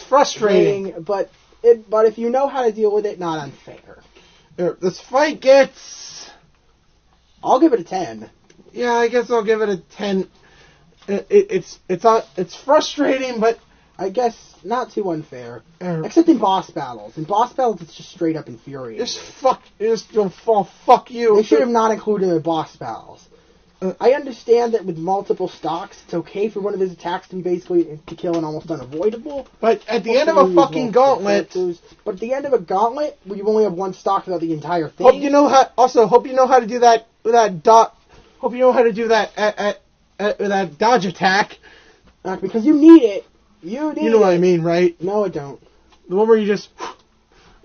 frustrating, but if you know how to deal with it, not unfair. This fight gets. I'll give it a 10. Yeah, I guess I'll give it a 10. It's frustrating, but I guess not too unfair. Except in boss battles. In boss battles, it's just straight up infuriating. Fuck you. They should have not included him in boss battles. I understand that with multiple stocks, it's okay for one of his attacks to be basically to kill and almost unavoidable. But at the end of a fucking gauntlet... But at the end of a gauntlet, where you only have one stock without the entire thing... Hope you know how to do that with that dot... Hope you know how to do that with that dodge attack. Because you need it. You know what I mean, right? No, I don't. The one where you just...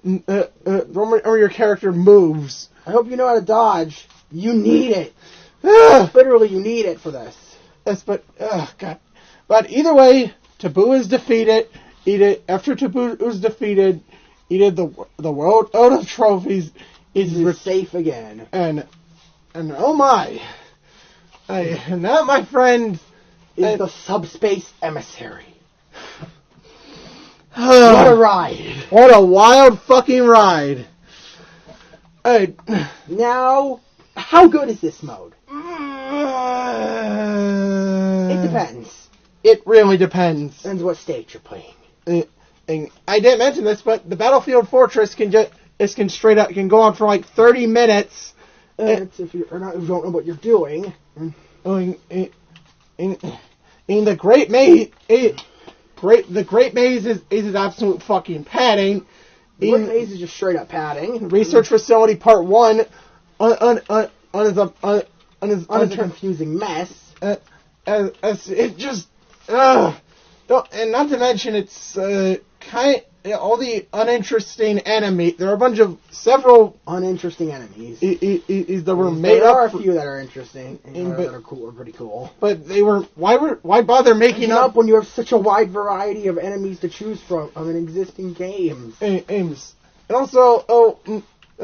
the one where your character moves. I hope you know how to dodge. You need it. Literally, you need it for this. Yes, but God. But either way, Taboo is defeated. After Taboo was defeated, he did the world out of trophies. He's safe again. And oh my, and that, my friend, is the subspace emissary. What a ride! What a wild fucking ride! Now, how good is this mode? It depends. It really depends. Depends what stage you're playing. And I didn't mention this, but the Battlefield Fortress can go on for like 30 minutes. If you don't know what you're doing. In the Great Maze, the Great Maze is absolute fucking padding. The Great Maze is just straight up padding. Research Facility Part 1 on is a confusing mess. It just and not to mention it's all the uninteresting enemy. There are several uninteresting enemies. That were made there up. There are a few that are interesting that are cool, or pretty cool. But they were why bother making up when you have such a wide variety of enemies to choose from in existing games. And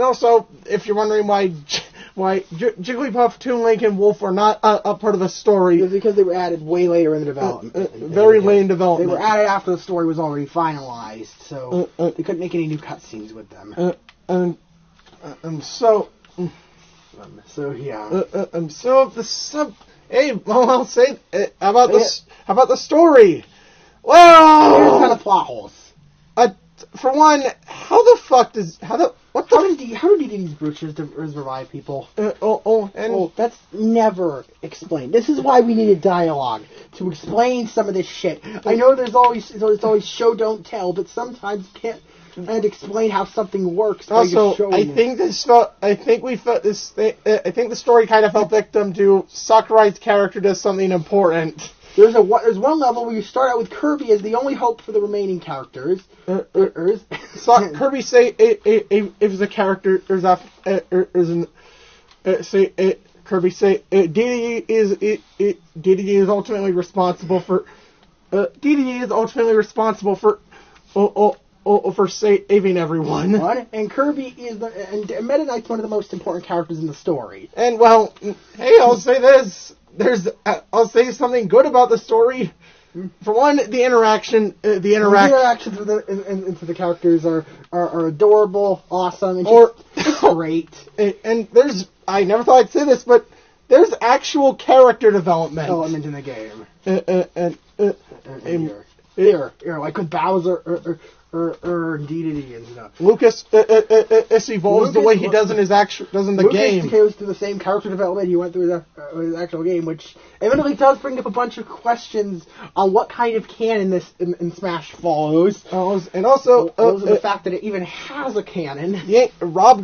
also, if you're wondering why Jigglypuff, Toon Link, and Wolf are not a part of the story, it's because they were added way later in the development. Very late in development. They were added after the story was already finalized, so they couldn't make any new cutscenes with them. Hey, well, I'll say, how about the story? Well, there's kind of plot holes. For one, how did he use brooches to revive people? That's never explained. This is why we needed dialogue to explain some of this shit. I know there's always show don't tell, but sometimes you can't explain how something works. Also, I think the story kind of fell victim to Sakurai's character does something important. There's one level where you start out with Kirby as the only hope for the remaining characters. Kirby say if the character Kirby say DDD is ultimately responsible for saving everyone. And Kirby is Meta Knight's one of the most important characters in the story. And well, hey, I'll say this. I'll say something good about the story. For one, the interactions with the characters are adorable, awesome, and it's great. And I never thought I'd say this, but there's actual character development element in the game. Like with Bowser or Dedede and stuff. Lucas evolves the way he does in the game. Lucas goes through the same character development he went through his actual game, which evidently does bring up a bunch of questions on what kind of canon this in Smash follows. And also the fact that it even has a canon. Yeah, Rob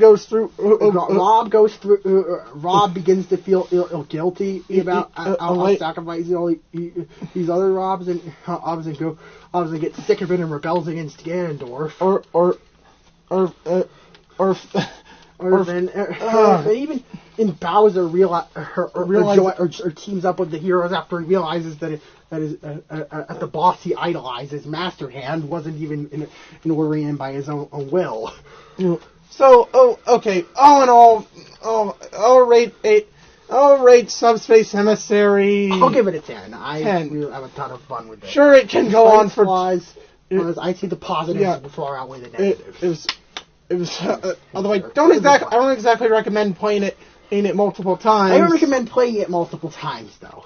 begins to feel guilty about sacrificing all these other Robs and get sick of it and rebels against Ganondorf. Even in Bowser teams up with the heroes after he realizes that the boss he idolizes, Master Hand, wasn't even in ordering him by his own will. So, okay. All in all, I'll rate Subspace Emissary. I'll give it a 10. I really have a ton of fun with it. Sure, it can go on for. I see the positives before I outweigh the negatives. It was. Although I don't exactly recommend playing it multiple times. I don't recommend playing it multiple times though.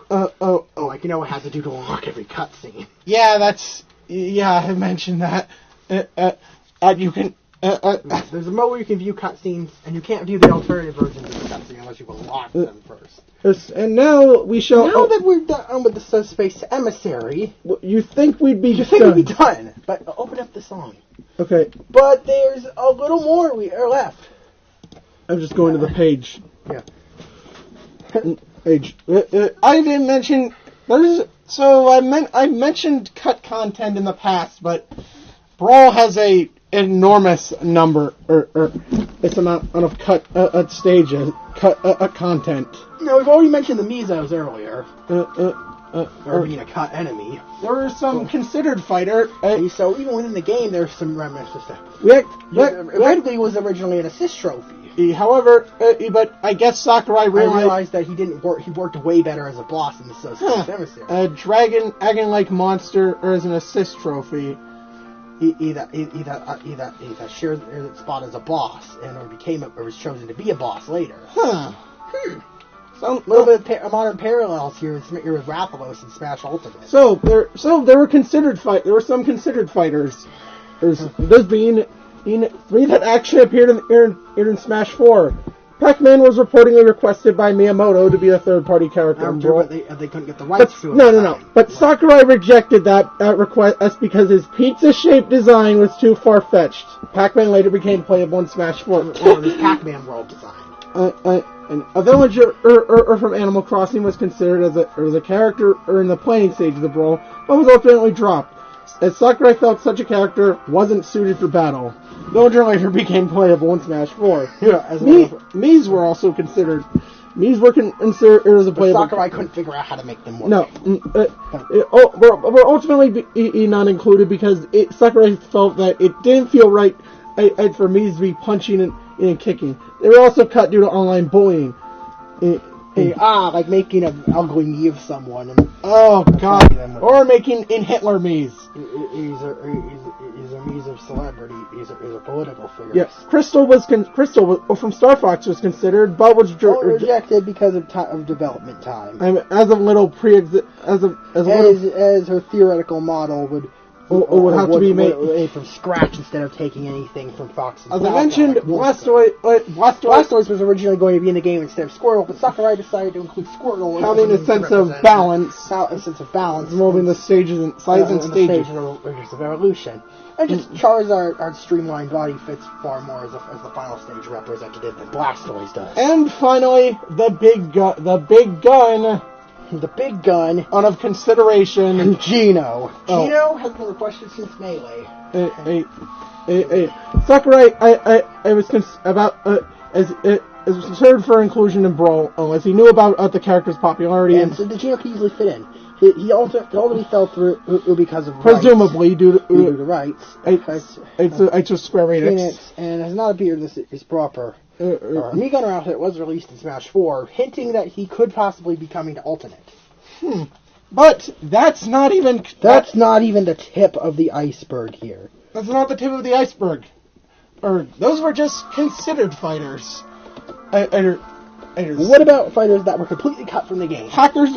Like what it has to do to unlock every cutscene. Yeah, I mentioned that. You can. There's a mode where you can view cutscenes, and you can't view the alternative versions of the cutscene unless you unlock them first. And now we shall. Now that we're done with the Subspace Emissary, you think we'd be done? But open up the song. Okay. But there's a little more we are left. I'm just going to the page. Yeah. Page. I didn't mention. I mentioned cut content in the past, but Brawl has a enormous number or its amount of cut stages, content. No, we've already mentioned the Mesos earlier. Or being a cut enemy. There are some considered fighter. So even within the game, there's some remnants to stuff. It was originally an assist trophy. However, but I guess Sakurai realized that he didn't work. He worked way better as a boss in the Subspace Emissary. A dragon-like monster or as an assist trophy. Either shared its spot as a boss or was chosen to be a boss later. So, a little bit of modern parallels here with Rathalos and Smash Ultimate. So there were some considered fighters. There's being 3 that actually appeared in Smash 4. Pac-Man was reportedly requested by Miyamoto to be a third-party character. But they couldn't get the rights to it. No. But Sakurai rejected that request because his pizza-shaped design was too far-fetched. Pac-Man later became playable in Smash 4. Or this Pac-Man world design. And a villager from Animal Crossing was considered as a character in the playing stage of the Brawl, but was ultimately dropped, as Sakurai felt such a character wasn't suited for battle. Villager later became playable in Smash 4. Mii's were also considered. Mii's were considered as a playable. Sakurai couldn't figure out how to make them work. No, were ultimately not included because Sakurai felt that it didn't feel right for Mii's to be punching and kicking. They were also cut due to online bullying. Like making an ugly Mii of someone. Oh God! Or making in Hitler Mii's. He's a Mii's of celebrity. He's a political figure. Yes, Crystal from Star Fox was considered, but was rejected because of development time. As her theoretical model would have to be made from scratch instead of taking anything from Fox. As I mentioned, Blastoise was originally going to be in the game instead of Squirtle, but Sakurai decided to include Squirtle, having a sense of balance, involving the stages and stages of evolution. And just Charizard's streamlined body fits far more as the final stage representative than Blastoise does. And finally, the big gun. The big gun. Of consideration. Gino. Gino has been requested since Melee. Sakurai, I was considered for inclusion in Brawl, as he knew about the character's popularity. And so the Gino could easily fit in. He ultimately fell through because of presumably rights. due to rights. It's just Square Enix. And has not appeared in this proper. Mii Gunner outfit was released in Smash 4, hinting that he could possibly be coming to Ultimate. But that's not even... That's not even the tip of the iceberg here. That's not the tip of the iceberg. Those were just considered fighters. What about fighters that were completely cut from the game? Hackers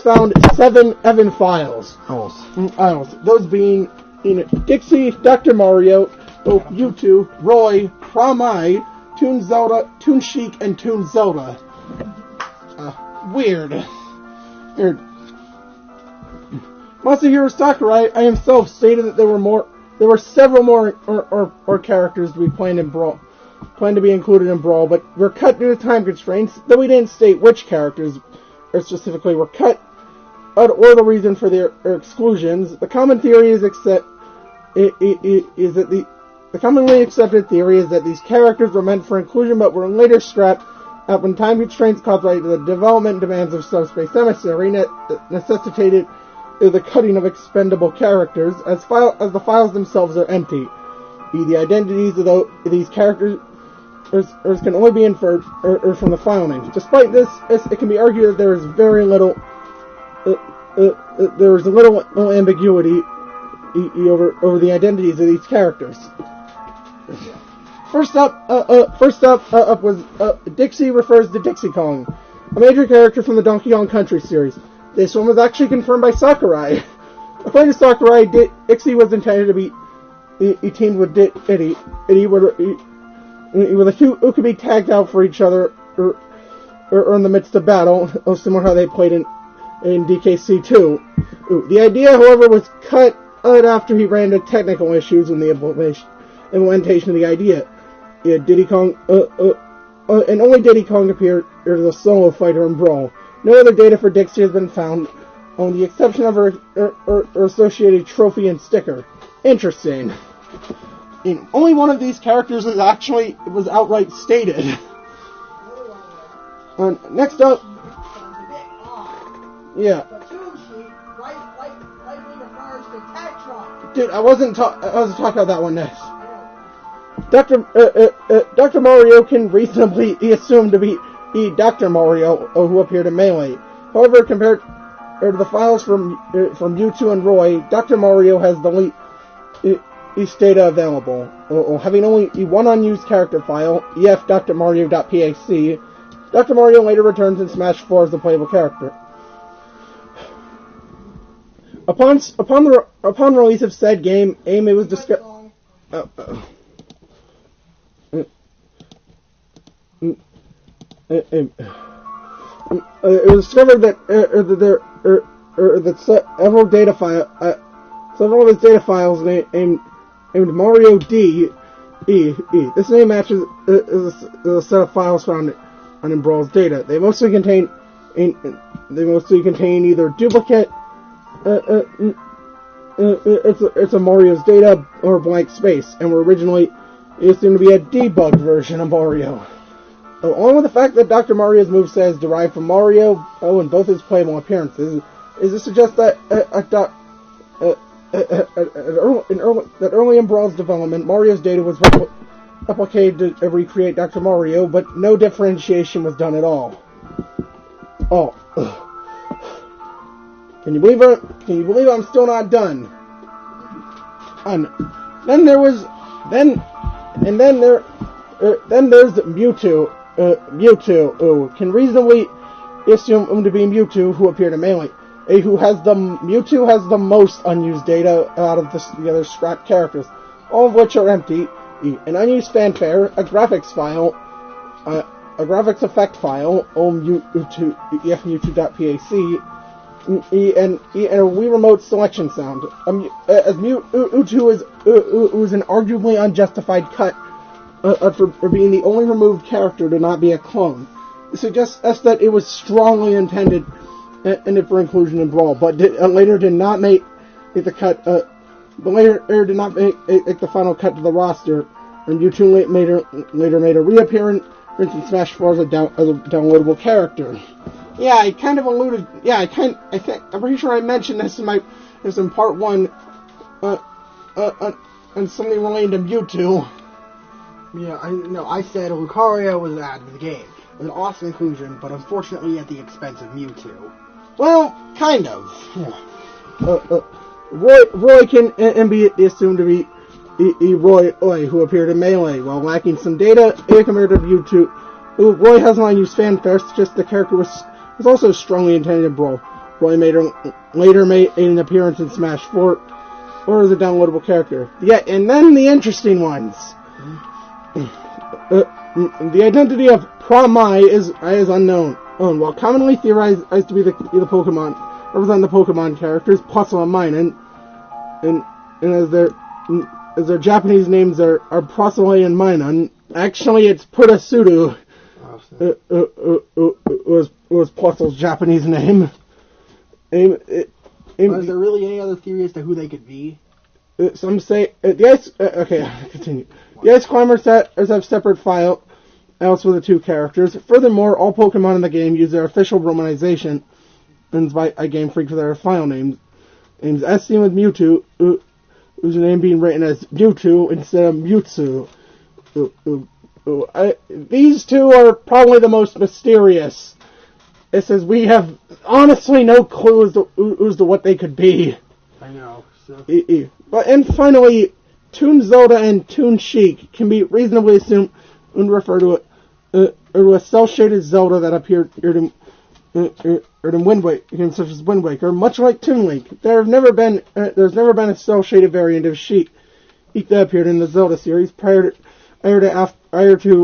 found 7 Evan files. Those being Dixie, Dr. Mario, Mewtwo, Roy, Prom-I, Toon Zelda, Toon Sheik, and Toon Zelda. Weird. Masahiro Sakurai himself stated that there were several more characters to be planned to be included in Brawl, but were cut due to time constraints, though we didn't state which characters specifically were cut, or the reason for their exclusions. The common theory is that the commonly accepted theory is that these characters were meant for inclusion, but were later scrapped out when time constraints caused by the development demands of Subspace Emissary necessitated the cutting of expendable characters, as the files themselves are empty. The identities of these characters can only be inferred from the file names. Despite this, it can be argued that there is very little ambiguity over the identities of these characters. First up was Dixie refers to Dixie Kong, a major character from the Donkey Kong Country series. This one was actually confirmed by Sakurai. According to Sakurai, Dixie was intended to be teamed with Diddy. He were the two who could be tagged out for each other or in the midst of battle, similar to how they played in DKC 2. The idea, however, was cut after he ran into technical issues in the implementation of the idea. Diddy Kong, and only Diddy Kong appeared as a solo fighter in Brawl. No other data for Dixie has been found, on the exception of her associated trophy and sticker. Interesting. Only one of these characters was outright stated. Next up, yeah. Dude, I wasn't talking about that one next. Dr. Mario can reasonably be assumed to be Dr. Mario, who appeared in Melee. However, compared to the files from Mewtwo and Roy, Dr. Mario has the least data available. Having only one unused character file, ef.drmario.pac, Dr. Mario later returns in Smash 4 as a playable character. Upon release of said game, it was discovered. It was discovered that several of his data files named Mario D. This name matches a set of files found in Brawl's data. They mostly contain either duplicate. It's a Mario's data or blank space, and were originally assumed to be a debugged version of Mario. Along with the fact that Dr. Mario's moveset is derived from Mario, in both his playable appearances, is to suggest that early in Brawl's development, Mario's data was replicated to recreate Dr. Mario, but no differentiation was done at all. Can you believe I'm still not done? Then there's Mewtwo. Mewtwo, can reasonably assume him to be Mewtwo, who appeared in Melee. Mewtwo has the most unused data out of the other scrapped characters, all of which are empty. An unused fanfare, a graphics file, a graphics effect file, ef.mewtwo.pac, and a Wii Remote selection sound. As Mewtwo is an arguably unjustified cut for being the only removed character to not be a clone. It suggests that it was strongly intended for inclusion in Brawl, but later did not make the cut. But later did not make the final cut to the roster, and Mewtwo later made a reappearance in Smash 4 as a downloadable character. Yeah, I kind of alluded. Yeah, I'm pretty sure I mentioned this in part 1, and something related to Mewtwo. Yeah, I said Lucario was added to the game. an awesome inclusion, but unfortunately at the expense of Mewtwo. Well, kind of. Yeah. Roy can be assumed to be Roy, who appeared in Melee, while lacking some data compared to Mewtwo. Roy has not used fanfare, just the character was also strongly intended in Brawl. Roy later made an appearance in Smash 4, or as a downloadable character. Yeah, and then the interesting ones. The identity of Prom-I is unknown. While commonly theorized to be the Pokemon, represent the Pokemon characters, Puzzle and Mine, and as their Japanese names are Puzzle and Mine. Actually, it's Purasudu. Was Puzzle's Japanese name. Is there really any other theory as to who they could be? Some say okay, continue. The Ice Climbers have separate files for the two characters. Furthermore, all Pokemon in the game use their official romanization by Game Freak for their file names. As seen with Mewtwo, whose name being written as Mewtwo instead of Mewtwo. These two are probably the most mysterious. It says we have honestly no clue as to what they could be. I know. So. And finally, Toon Zelda and Toon Sheik can be reasonably assumed and refer to a cel-shaded Zelda that appeared in Wind Waker, such as Wind Waker, much like Toon Link. There's never been a cel-shaded variant of Sheik that appeared in the Zelda series prior to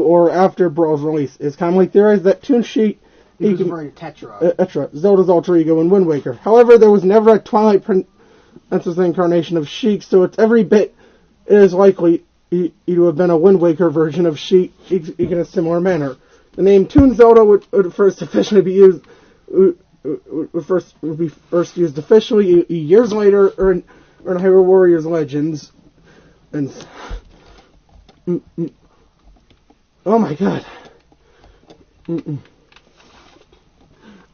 or after Brawl's release. It's commonly theorized that Toon Sheik was referring to Tetra. Zelda's alter ego in Wind Waker. However, there was never a Twilight Princess incarnation of Sheik, so it's every bit as likely to have been a Wind Waker version of Sheik in a similar manner. The name Toon Zelda would first officially be used would be first used officially years later, or in Hyrule Warriors Legends, and oh my god.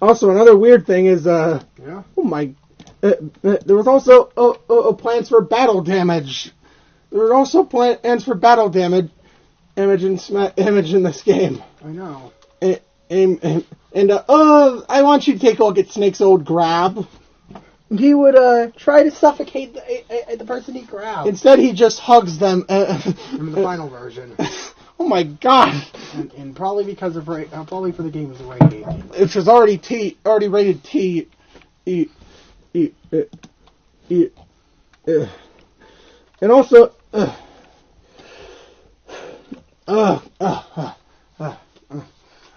Also, another weird thing is, there was also plans for battle damage. There were also plans for battle damage in this game. I know. I want you to take a look at Snake's old grab. He would try to suffocate the person he grabbed. Instead, he just hugs them. In the final version. Oh my god! And probably because of probably for the game's rating, which was already rated T. And also, oh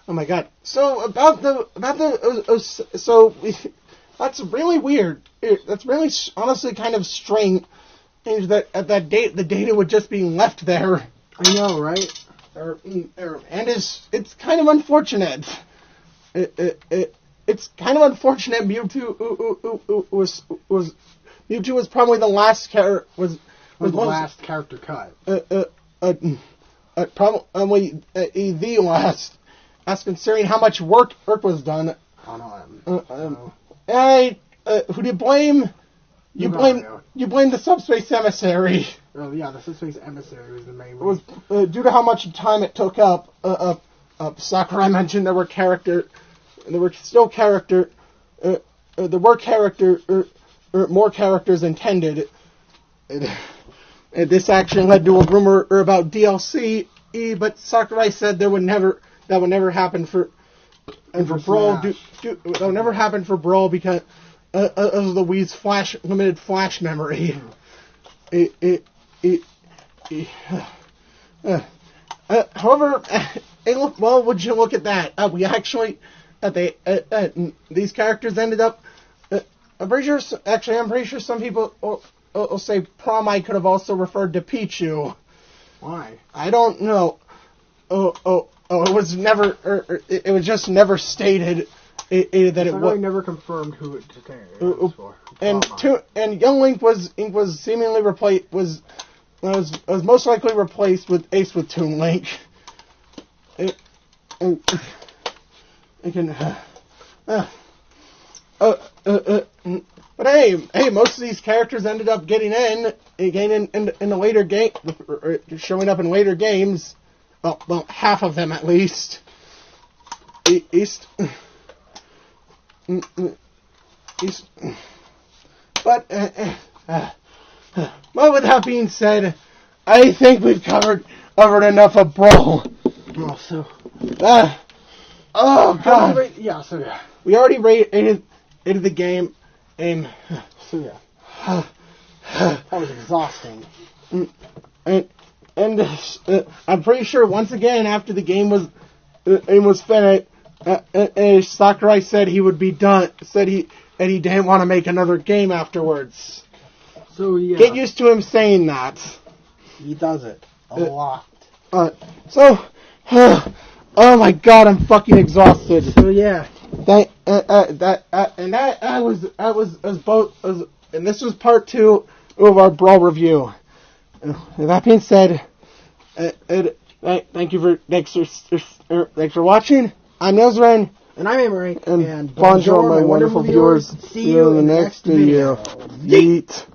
my god! So that's really weird. That's really honestly kind of strange. That at that date the data would just be left there. I know, right? And it's kind of unfortunate. It's kind of unfortunate. Mewtwo was probably the last character last character cut. Probably the last. As considering how much work was done on him. Who do you blame? You blame the Subspace Emissary. Oh yeah, the Subspace Emissary was the main one. It was due to how much time it took up. Sakurai mentioned there were more characters intended. This actually led to a rumor about DLC, but Sakurai said that would never happen for Brawl. That would never happen for Brawl because of the Wii's limited flash memory. However, would you look at that? We actually, these characters ended up. I'm pretty sure some people will say Prom-I could have also referred to Pichu. Why? I don't know. It was never. It was just never stated that it was. Never confirmed who it was for. And Young Link was seemingly replaced was most likely replaced with Ace with Toon Link. But hey, most of these characters ended up getting in the later game, showing up in later games. Well, half of them at least. East. But with that being said, I think we've covered enough of Brawl. Also, oh god, we already rated the game, and so yeah, that was exhausting. And I'm pretty sure once again after the game was finished, Sakurai said he would be done. Said he didn't want to make another game afterwards. So yeah, get used to him saying that. He does it a lot. Oh my god, I'm fucking exhausted. So yeah, and this was part 2 of our Brawl review. That being said, thanks for watching. I'm Nozren. And I'm Emery. And bonjour, my wonderful viewers. See you in the next video. Yeet.